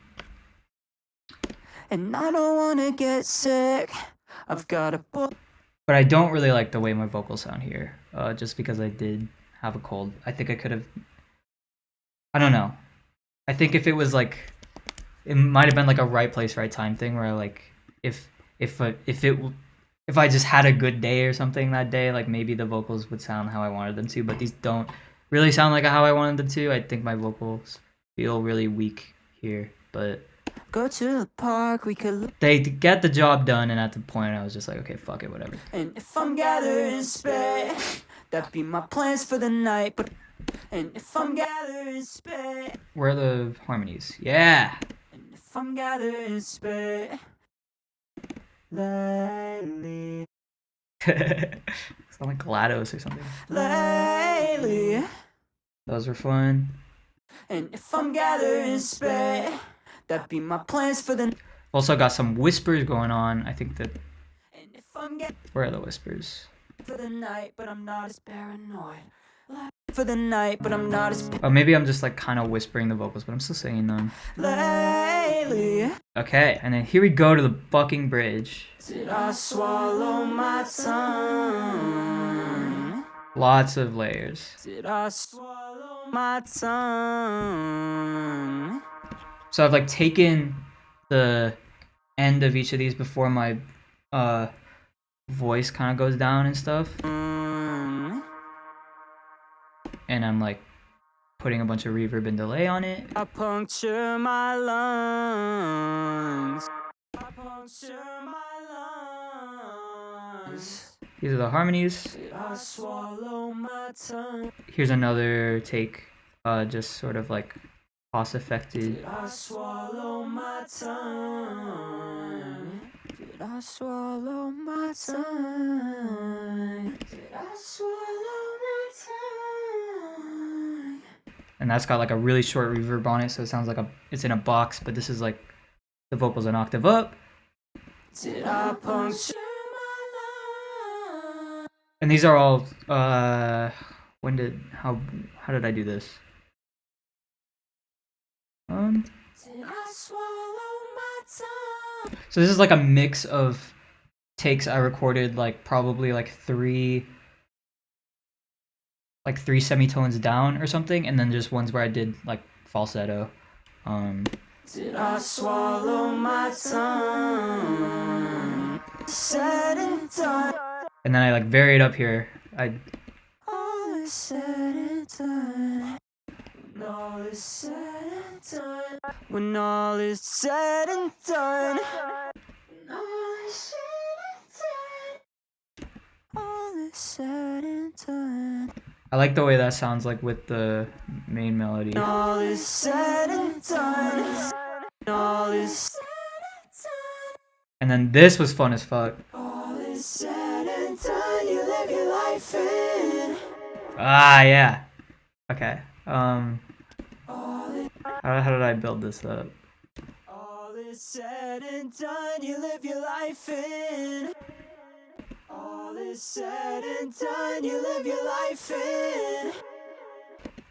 I don't wanna get sick. I've got a book. But I don't really like the way my vocals sound here, just because I did have a cold. I think I could have. I don't know. I think if it was like, it might have been like a right place, right time thing where like if I just had a good day or something that day, like maybe the vocals would sound how I wanted them to. But these don't really sound like how I wanted them to. I think my vocals feel really weak here, but. Go to the park, we could. They get the job done, and at the point I was just like, okay, fuck it, whatever. And if I'm gathering spit, that'd be my plans for the night. But and if I'm gathering spit, Where are the harmonies? Yeah. and if I'm gathering spit, lately, Sound like GLaDOS or something. lately, Those were fun. and if I'm gathering spit, that'd be my plans for the. Also got some whispers going on. I think that. And if I'm gathering Where are the whispers? for the night, but I'm not as paranoid. For the night, but I'm not as Oh, maybe I'm just like kind of whispering the vocals, but I'm still singing them. lately. Okay, and then here we go to the fucking bridge. Did I swallow my tongue? Lots of layers. Did I swallow my tongue? So I've like taken the end of each of these before my voice kind of goes down and stuff. And I'm like putting a bunch of reverb and delay on it. I puncture my lungs. I puncture my lungs. These are the harmonies. Did I swallow my tongue? Here's another take, just sort of like cost affected. Did I swallow my tongue? Did I swallow my tongue? Did I swallow my tongue? And that's got like a really short reverb on it, so it sounds like it's in a box, but this is like the vocals an octave up. Did I puncture my lungs? And these are all how did I do this? Did I swallow my tongue? So this is like a mix of takes I recorded like probably like three semitones down or something, and then just ones where I did like falsetto. Did I swallow my tongue? Said and done. And then I like vary it up here. All is said and done. When all is said and done, when all is said and done, when all is said and done, all is said and done. I like the way that sounds like with the main melody. When all is said and done, when all is said and done, And then this was fun as fuck. all is said and done, you live your life in. Ah, yeah. Okay. How did I build this up? All is said and done, you live your life in. All is said and done, you live your life in.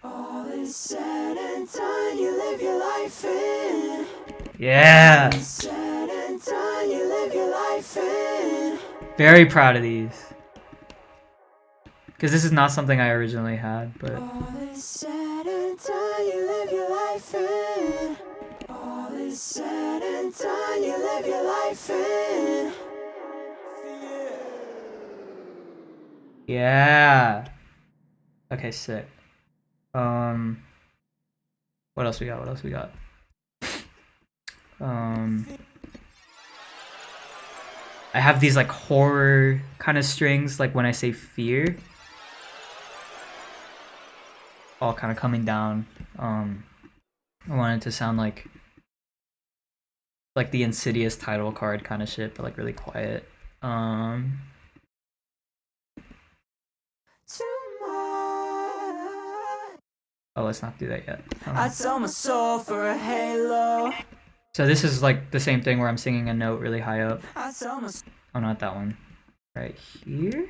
All is said and done, you live your life in. Yeah. All is said and done, you live your life in. Very proud of these. Because this is not something I originally had, but All is said and done, you live your life in. All is said and done, you live your life in. yeah. Okay, sick. What else we got? What else we got? I have these like horror kind of strings, like when I say fear, all kind of coming down. I want it to sound like the Insidious title card kind of shit, but like really quiet. Oh, let's not do that yet. I sell my soul for a halo. So this is like the same thing where I'm singing a note really high up. I sell my Oh, not that one. Right here.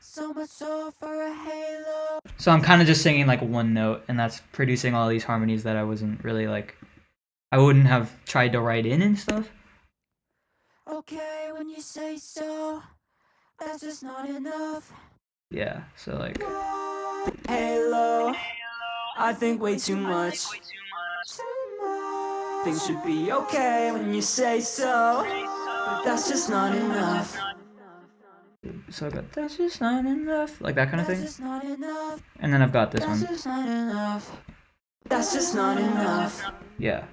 soul for a halo. So I'm kind of just singing like one note, and that's producing all these harmonies that I wasn't really like, I wouldn't have tried to write in and stuff. Okay, when you say so, that's just not enough. Yeah, so like, Halo, I think way too much. Things should be okay when you say so, but that's just not enough. so I got that's just not enough, like that kind of That's thing. just not enough. And then I've got this That's one. just not enough. That's just not enough. Yeah.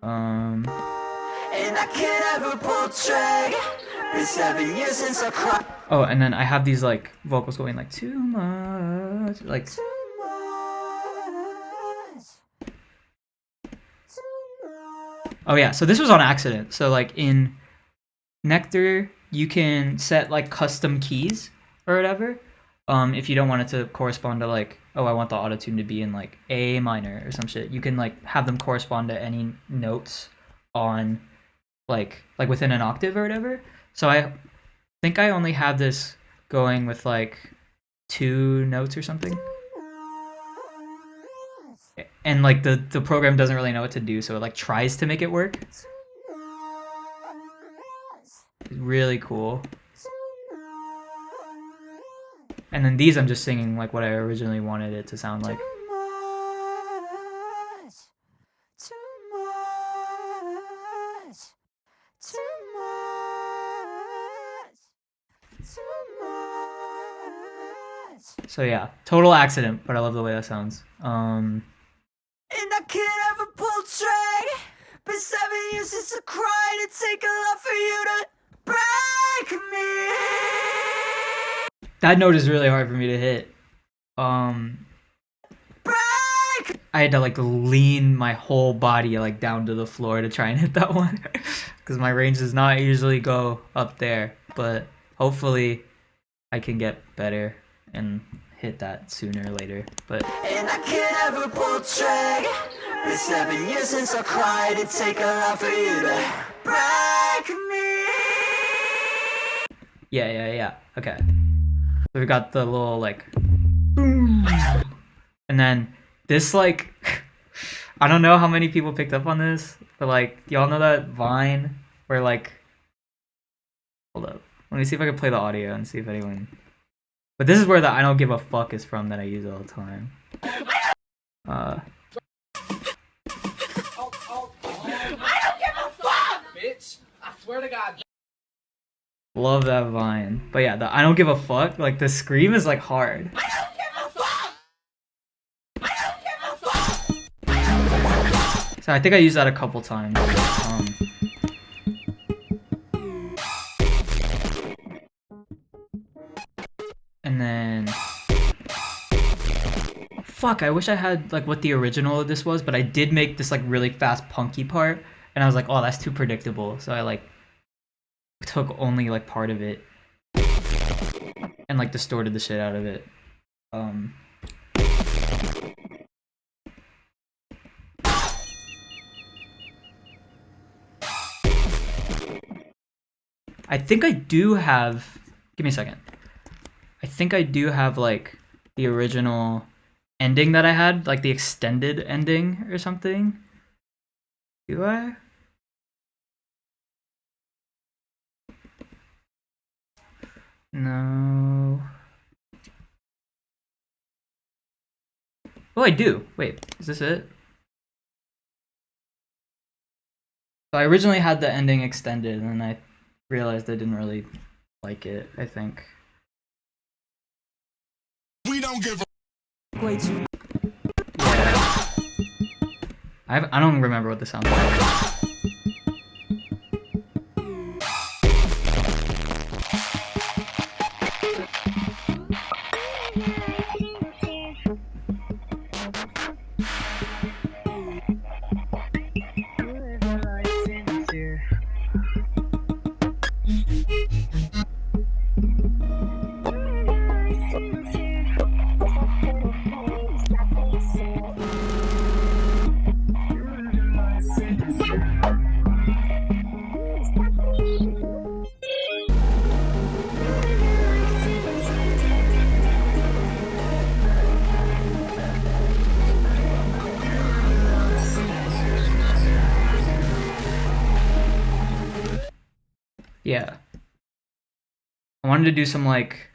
And I can't ever pull track. It's 7 years since I cried. Oh, and then I have these like vocals going like too much, like Too much. Too much. oh yeah. So this was on accident. So like in Nectar, you can set like custom keys or whatever. If you don't want it to correspond to like, oh, I want the autotune to be in like A minor or some shit, you can like have them correspond to any notes on like within an octave or whatever. So I think I only have this going with like 2 notes or something. And like the program doesn't really know what to do, so it like tries to make it work. It's really cool. And then these I'm just singing like what I originally wanted it to sound like. So yeah, total accident, but I love the way that sounds. And I can't ever pull track. Been 7 years since I cried. It'd take a lot for you to break me. That note is really hard for me to hit. Break. I had to like lean my whole body like down to the floor to try and hit that one, because my range does not usually go up there. But hopefully, I can get better and hit that sooner or later. But And I can't ever pull track. Been 7 years since I cried. It'd take a lot for you to break me. yeah. Okay. So we got the little like, boom, and then this like, I don't know how many people picked up on this, but like, y'all know that Vine where like, hold up, let me see if I can play the audio and see if anyone. But this is where the I don't give a fuck is from that I use all the time. I don't give a fuck, bitch. I swear to God. Love that Vine. But yeah, the I don't give a fuck, like the scream is like hard. I don't give a fuck. I don't give a So I think I used that a couple times. And then fuck, I wish I had like what the original of this was, but I did make this like really fast punky part, and I was like, oh, that's too predictable. So I like took only like part of it and like distorted the shit out of it. I think I do have. Give me a second. I think I do have like the original ending that I had, like the extended ending or something. Do I? No. Oh, I do. Wait, is this it? So I originally had the ending extended, and then I realized I didn't really like it, I think. We don't give a. Way too. I don't remember what the sound was. Yeah. I wanted to do some like,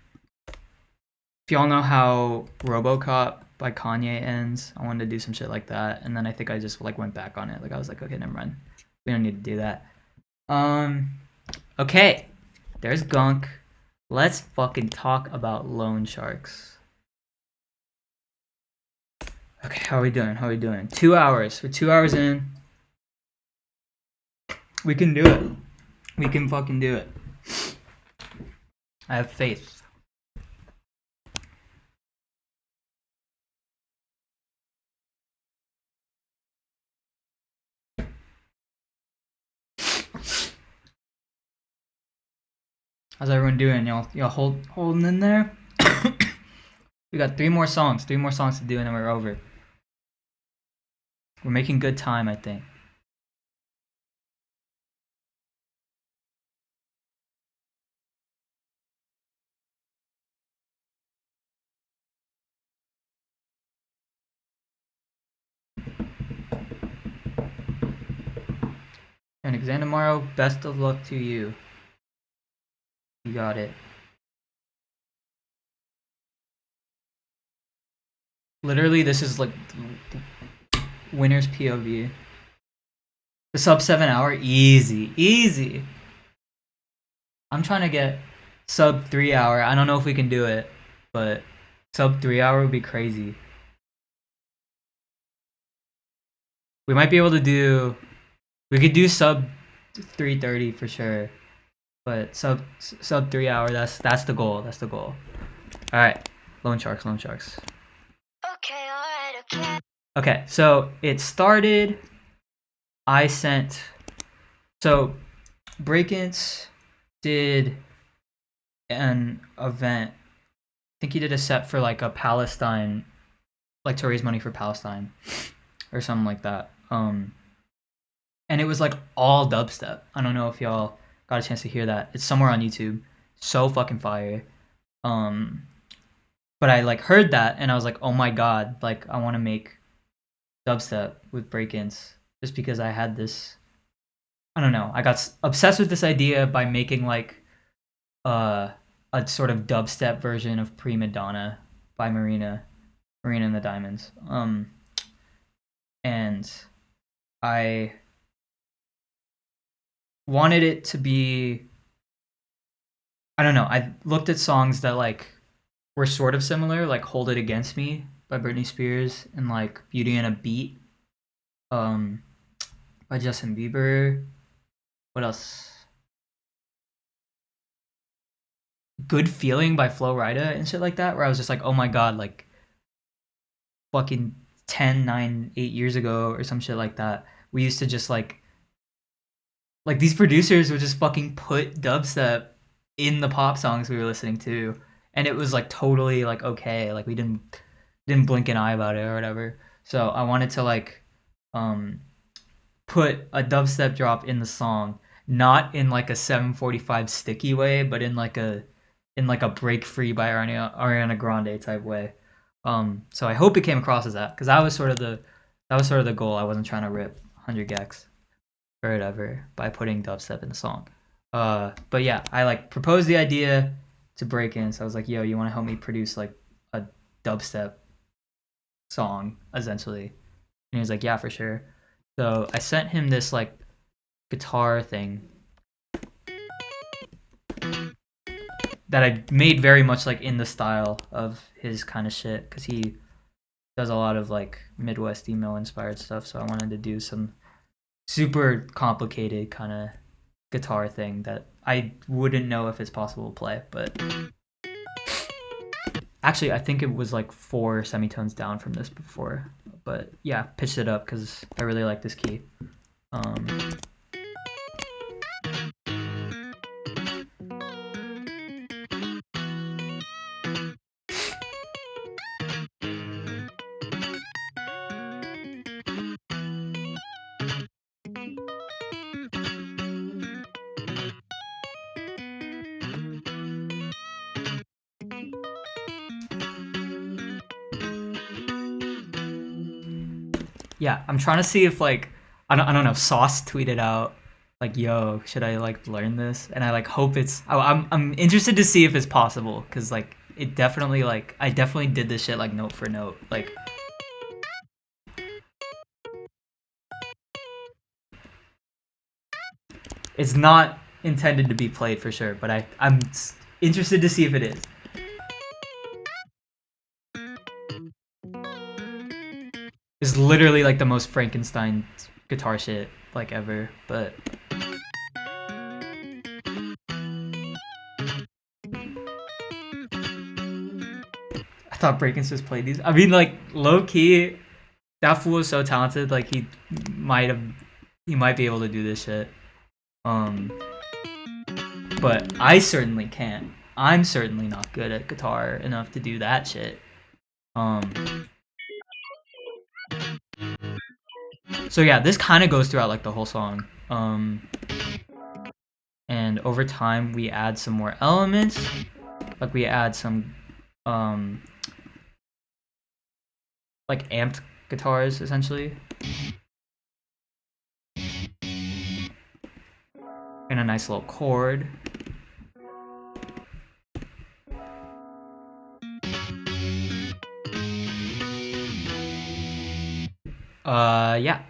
if y'all know how RoboCop by Kanye ends, I wanted to do some shit like that, and then I think I just like went back on it. Like I was like, okay, never mind. We don't need to do that. Okay. There's Gunk. Let's fucking talk about loan sharks. Okay, how are we doing? How are we doing? 2 hours. We're 2 hours in. We can do it. We can fucking do it. I have faith. How's everyone doing? Y'all holding in there? We got 3 more songs. 3 more songs to do and then we're over. We're making good time, I think. An exam tomorrow. Best of luck to you. You got it. Literally, this is like winner's POV. The sub 7 hour, easy, easy. I'm trying to get sub 3 hour. I don't know if we can do it, but sub 3 hour would be crazy. We might be able to do. We could do sub 3:30 for sure, but sub 3 hour. That's the goal. That's the goal. All right, loan sharks, loan sharks. Okay, alright, okay. Okay, so it started. I sent. So, Breakins did an event. I think he did a set for like a Palestine, like to raise money for Palestine, or something like that. And it was like all dubstep. I don't know if y'all got a chance to hear that. It's somewhere on YouTube. So fucking fire. But I like heard that and I was like, oh my god, like I want to make dubstep with break-ins just because I had this. I don't know. I got obsessed with this idea by making like a sort of dubstep version of Prima Donna by Marina and the Diamonds. And I wanted it to be, I don't know, I looked at songs that like were sort of similar, like Hold It Against Me by Britney Spears and like Beauty and a Beat by Justin Bieber. What else? Good Feeling by Flo Rida and shit like that, where I was just like, oh my god, like fucking 10, 9, 8 years ago or some shit like that. We used to just like these producers would just fucking put dubstep in the pop songs we were listening to, and it was like totally like okay, like we didn't blink an eye about it or whatever. So I wanted to like um put a dubstep drop in the song, not in like a 745 sticky way, but in like a break free by Ariana Grande type way. So I hope it came across as that, because that was sort of the goal. I wasn't trying to rip 100 gex or whatever by putting dubstep in the song. But yeah, I like proposed the idea to break in. So I was like, yo, you want to help me produce like a dubstep song essentially? And he was like, yeah, for sure. So I sent him this like guitar thing that I made very much like in the style of his kind of shit, because he does a lot of like Midwest emo inspired stuff. So I wanted to do some super complicated kind of guitar thing that I wouldn't know if it's possible to play, but actually I think it was like 4 semitones down from this before. But yeah, pitched it up because I really like this key. Yeah, I'm trying to see if like I don't know. Sauce tweeted out like, "Yo, should I like learn this?" And I like hope it's. I'm interested to see if it's possible, because like it definitely like I definitely did this shit like note for note. Like it's not intended to be played for sure, but I'm interested to see if it is. It's literally like the most Frankenstein guitar shit like ever, but I thought Breakins just played these. I mean, like low key, that fool is so talented. Like might have, he might be able to do this shit. But I certainly can't. I'm certainly not good at guitar enough to do that shit. So yeah, this kind of goes throughout like the whole song. And over time we add some more elements. Like we add some like amped guitars essentially. And a nice little chord. Yeah.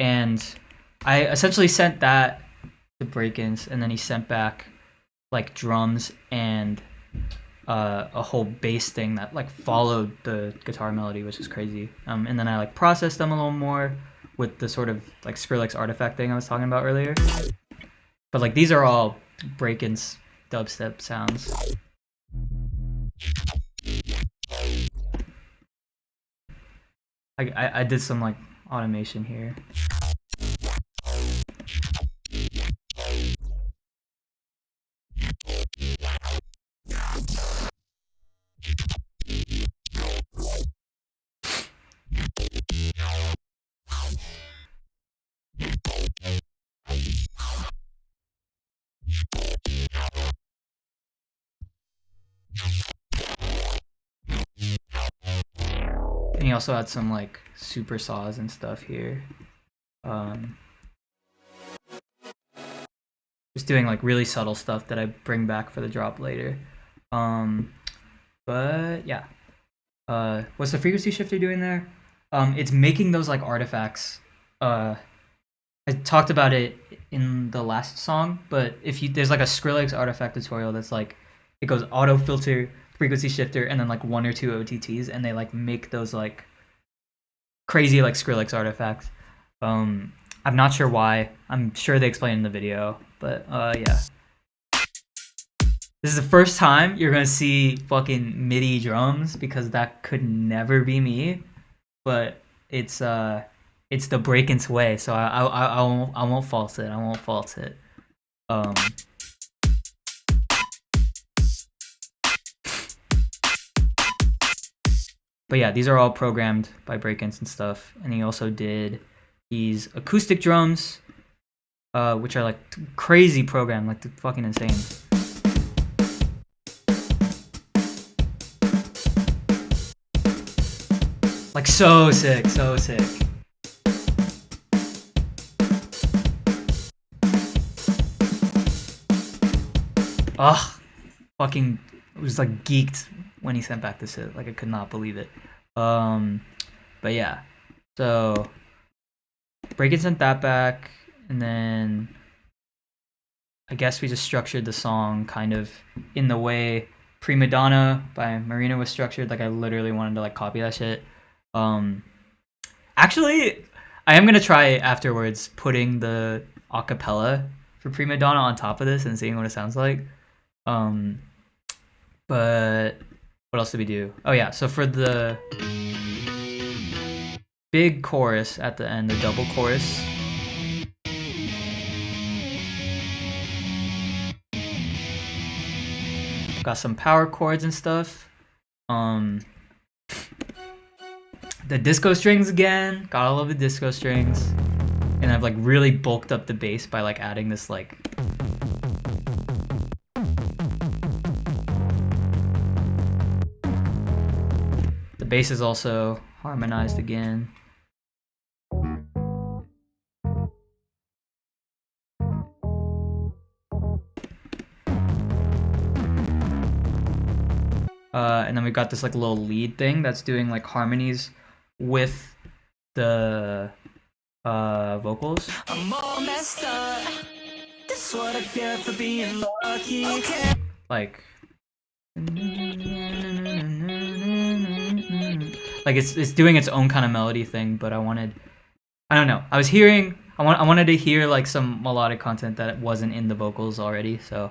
And I essentially sent that to Breakins, and then he sent back like drums and a whole bass thing that like followed the guitar melody, which is crazy. And then I like processed them a little more with the sort of like Skrillex artifact thing I was talking about earlier. But like these are all Breakins dubstep sounds. I did some like automation here. And he also had some like super saws and stuff here. Just doing like really subtle stuff that I bring back for the drop later. But yeah. What's the frequency shifter doing there? It's making those like artifacts. I talked about it in the last song, but if you there's like a Skrillex artifact tutorial that's like it goes auto filter, frequency shifter, and then like 1 or 2 OTTs, and they like make those like crazy like Skrillex artifacts. I'm not sure why. I'm sure they explained in the video, but yeah. This is the first time you're gonna see fucking MIDI drums because that could never be me. But it's the Breakins way, so I won't false it. I won't false it. Um, but yeah, these are all programmed by Breakins and stuff. And he also did these acoustic drums, which are like crazy programmed, like fucking insane. Like so sick, so sick. Ugh, fucking was like geeked when he sent back this shit. Like I could not believe it. But yeah, so Breakin sent that back, and then I guess we just structured the song kind of in the way Prima Donna by Marina was structured. Like I literally wanted to like copy that shit. Actually, I am gonna try afterwards putting the acapella for Prima Donna on top of this and seeing what it sounds like. But what else did we do? Oh yeah, so for the big chorus at the end, the double chorus. Got some power chords and stuff. The disco strings again. Got all of the disco strings. And I've like really bulked up the bass by like adding this like the bass is also harmonized again. And then we've got this like little lead thing that's doing like harmonies with the vocals. I'm all messed up. That's what I get for being lucky. Like it's doing its own kind of melody thing, but I don't know. I wanted to hear like some melodic content that wasn't in the vocals already, so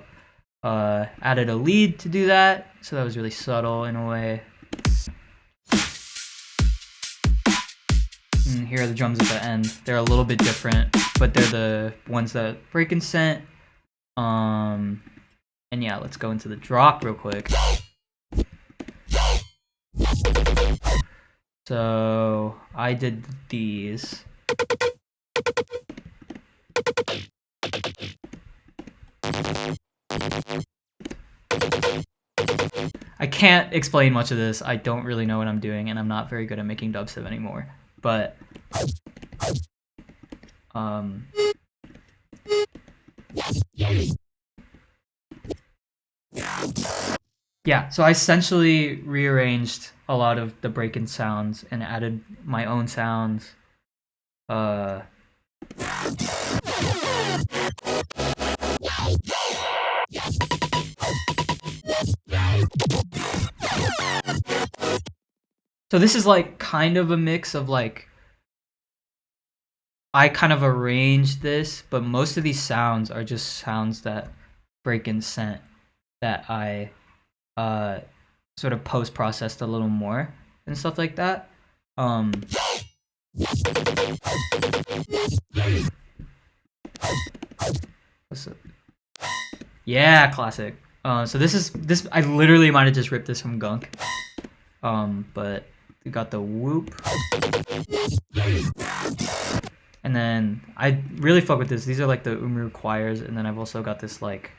added a lead to do that, so that was really subtle in a way. And here are the drums at the end. They're a little bit different, but they're the ones that Breakin sent. And yeah, let's go into the drop real quick. So I did these. I can't explain much of this. I don't really know what I'm doing, and I'm not very good at making dubstep anymore. But yeah, so I essentially rearranged a lot of the break-in sounds and added my own sounds. So this is like kind of a mix of like I kind of arranged this, but most of these sounds are just sounds that Breakin sent that I sort of post-processed a little more and stuff like that. Yeah, classic. So this I literally might have just ripped this from Gunk. But we got the whoop. And then I really fuck with this. These are like the Umru choirs, and then I've also got this like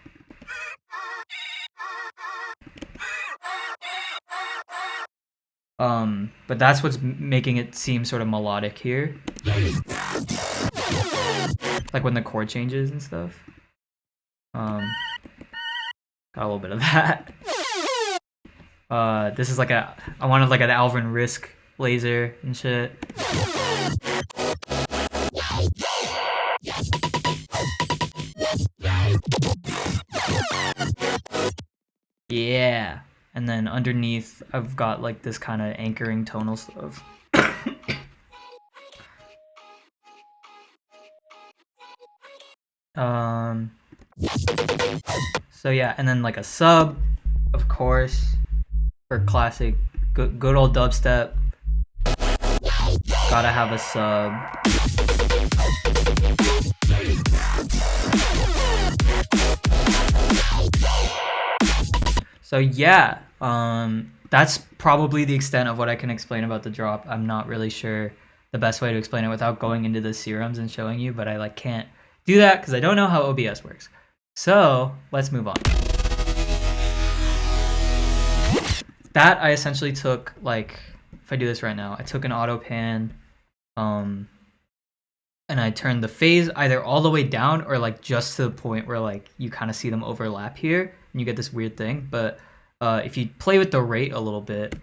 but that's what's making it seem sort of melodic here. Like when the chord changes and stuff. Got a little bit of that. This is like I wanted like an Alvin Risk laser and shit. Yeah. And then underneath I've got like this kind of anchoring tonal stuff. Um, so yeah, and then like a sub, of course, for classic good old dubstep. Gotta have a sub. So yeah, that's probably the extent of what I can explain about the drop. I'm not really sure the best way to explain it without going into the serums and showing you, but I like can't do that because I don't know how OBS works. So let's move on. That I essentially took, like, if I do this right now, I took an auto pan, and I turned the phase either all the way down or like just to the point where like you kind of see them overlap here and you get this weird thing. But if you play with the rate a little bit,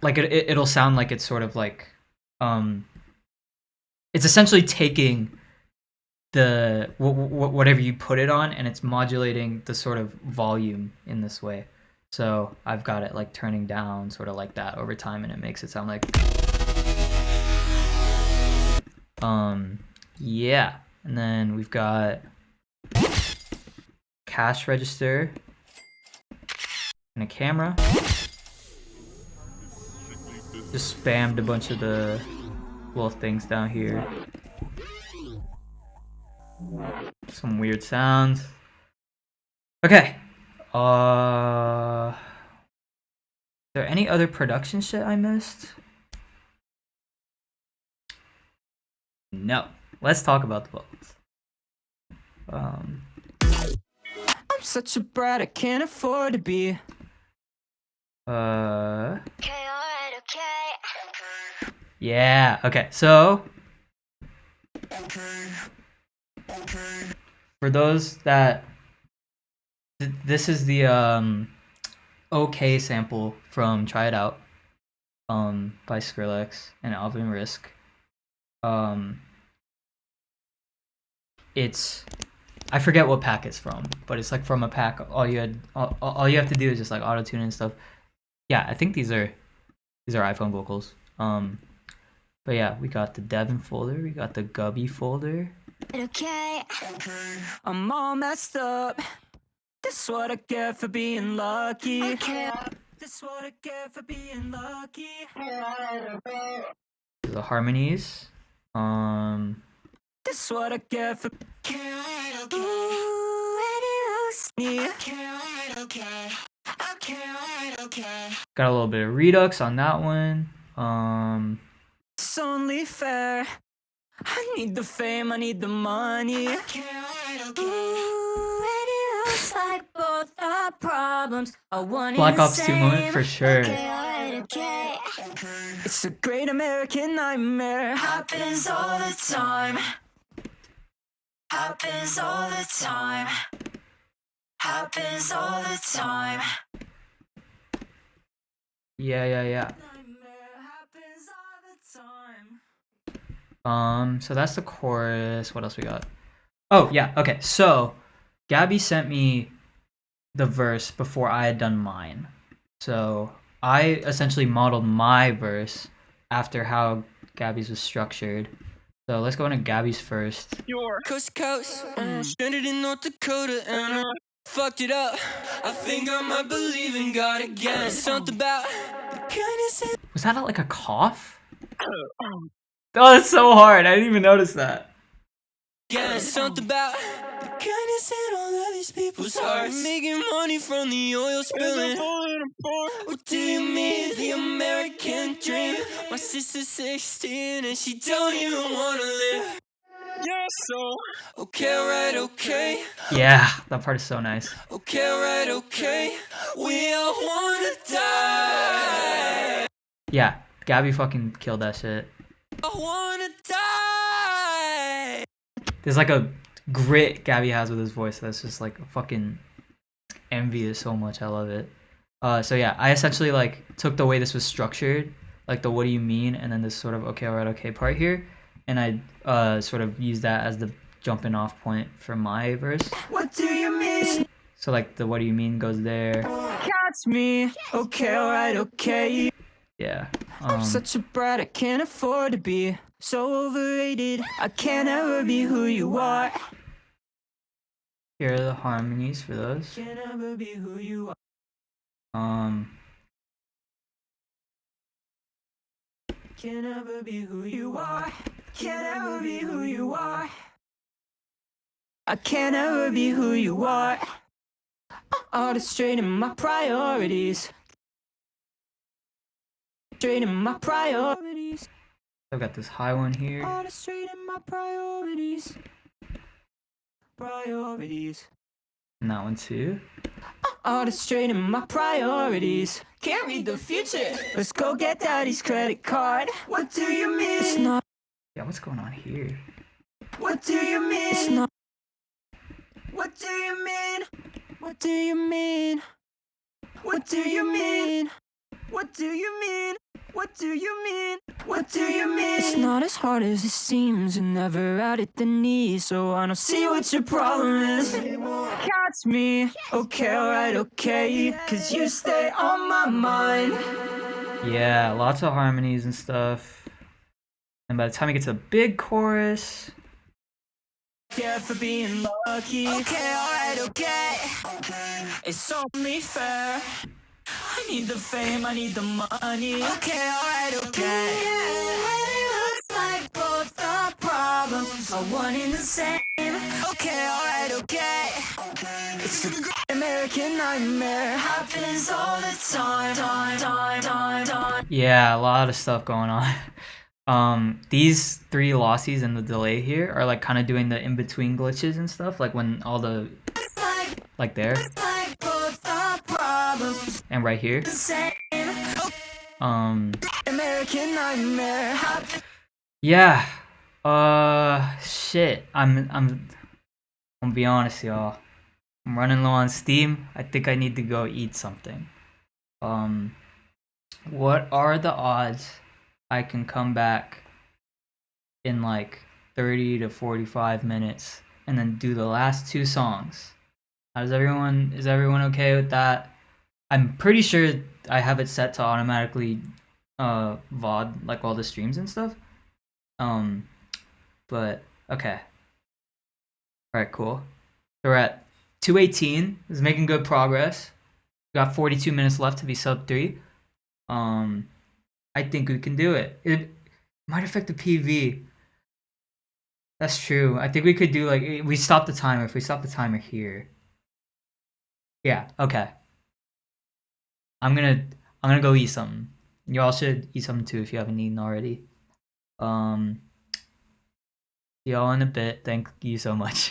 like it'll sound like it's sort of like it's essentially taking the whatever you put it on and it's modulating the sort of volume in this way. So I've got it like turning down sort of like that over time and it makes it sound like yeah, and then we've got cash register and a camera. Just spammed a bunch of the little things down here. Some weird sounds. Okay. Is there any other production shit I missed? No. Let's talk about the vocals. I'm such a brat, I can't afford to be. Okay, alright, okay. Yeah. Okay. So for those that this is the OK sample from Try It Out by Skrillex and Alvin Risk. It's I forget what pack it's from, but it's like from a pack. All you have to do is just like auto tune and stuff. Yeah, I think these are iPhone vocals. But yeah, we got the Devin folder, we got the Gubby folder. Okay. I'm all messed up. This what I get for being lucky. Okay. This what I get for being lucky. The harmonies. This what I get for. Got a little bit of redux on that one. It's only fair. I need the fame, I need the money. Looks like both our problems are one Black and the Ops 2 moment same. for sure. Okay, alright, okay. It's a great American nightmare. Happens all the time. Happens all the time. Happens all the time. Yeah. Nightmare happens all the time. So that's the chorus. What else we got? Oh yeah, okay. So Gabby sent me the verse before I had done mine. So I essentially modeled my verse after how Gabby's was structured. So let's go into Gabby's first. Coast to coast, stranded in North Dakota, and I fucked it up. I think I might believe in God again. Something about the kindness. Was that like a cough? Oh, that's so hard. I didn't even notice that. Yeah, something about the kindness in all of these people's hearts. Making money from the oil spilling. What do you mean the American dream? My sister's 16 and she don't even wanna live. Yeah, so okay, alright, okay. Yeah, that part is so nice. Okay, alright, okay. We all wanna die. Yeah, Gabby fucking killed that shit. I wanna die. There's like a grit Gabby has with his voice that's just like fucking envious so much. I love it. So yeah, I essentially like took the way this was structured, like the what do you mean, and then this sort of okay, alright, okay part here, and I sort of used that as the jumping off point for my verse. What do you mean? So like the what do you mean goes there. Catch me. Okay, alright, okay. Yeah. I'm such a brat, I can't afford to be. so overrated. I can't ever be who you are. Here are the harmonies for those. Can't ever be who you are. Can't ever be who you are. Can't ever be who you are. I can't ever be who you are. All straight in my priorities. Straight in my priorities. I've got this high one here. All straight in my priorities. Priorities. And that one too. All straight in my priorities. Can't read the future. Let's go get daddy's credit card. What do you mean? It's not. Yeah, what's going on here? What do you mean? It's not. What do you mean? What do you mean? What do you mean? What do you mean? What do you mean? What do you mean? It's not as hard as it seems, and never out at the knees, so I don't see what your problem is. Catch me, okay, alright, okay, cause you stay on my mind. Yeah, lots of harmonies and stuff. And by the time we get to the big chorus, Yeah, for being lucky. Okay, alright, okay. It's only fair. I need the fame, I need the money. Okay, alright, okay. It looks like both the problems are one and the same. Okay, alright, okay. It's the American nightmare. Happens all the time. yeah, a lot of stuff going on. These three lossies and the delay here are like kind of doing the in-between glitches and stuff, like when all the, like there, Like both the problems and right here. the same. American nightmare. Yeah. Shit. I'm gonna be honest, y'all. I'm running low on steam. I think I need to go eat something. What are the odds I can come back in like 30 to 45 minutes and then do the last two songs? Is everyone okay with that? I'm pretty sure I have it set to automatically VOD like all the streams and stuff. But okay. Alright, cool. So we're at 218. Is making good progress. We got 42 minutes left to be sub 3. I think we can do it. It might affect the PV. That's true. I think we could do like we stop the timer. If we stop the timer here. Yeah, okay. I'm gonna go eat something. Y'all should eat something too if you haven't eaten already. See y'all in a bit. Thank you so much.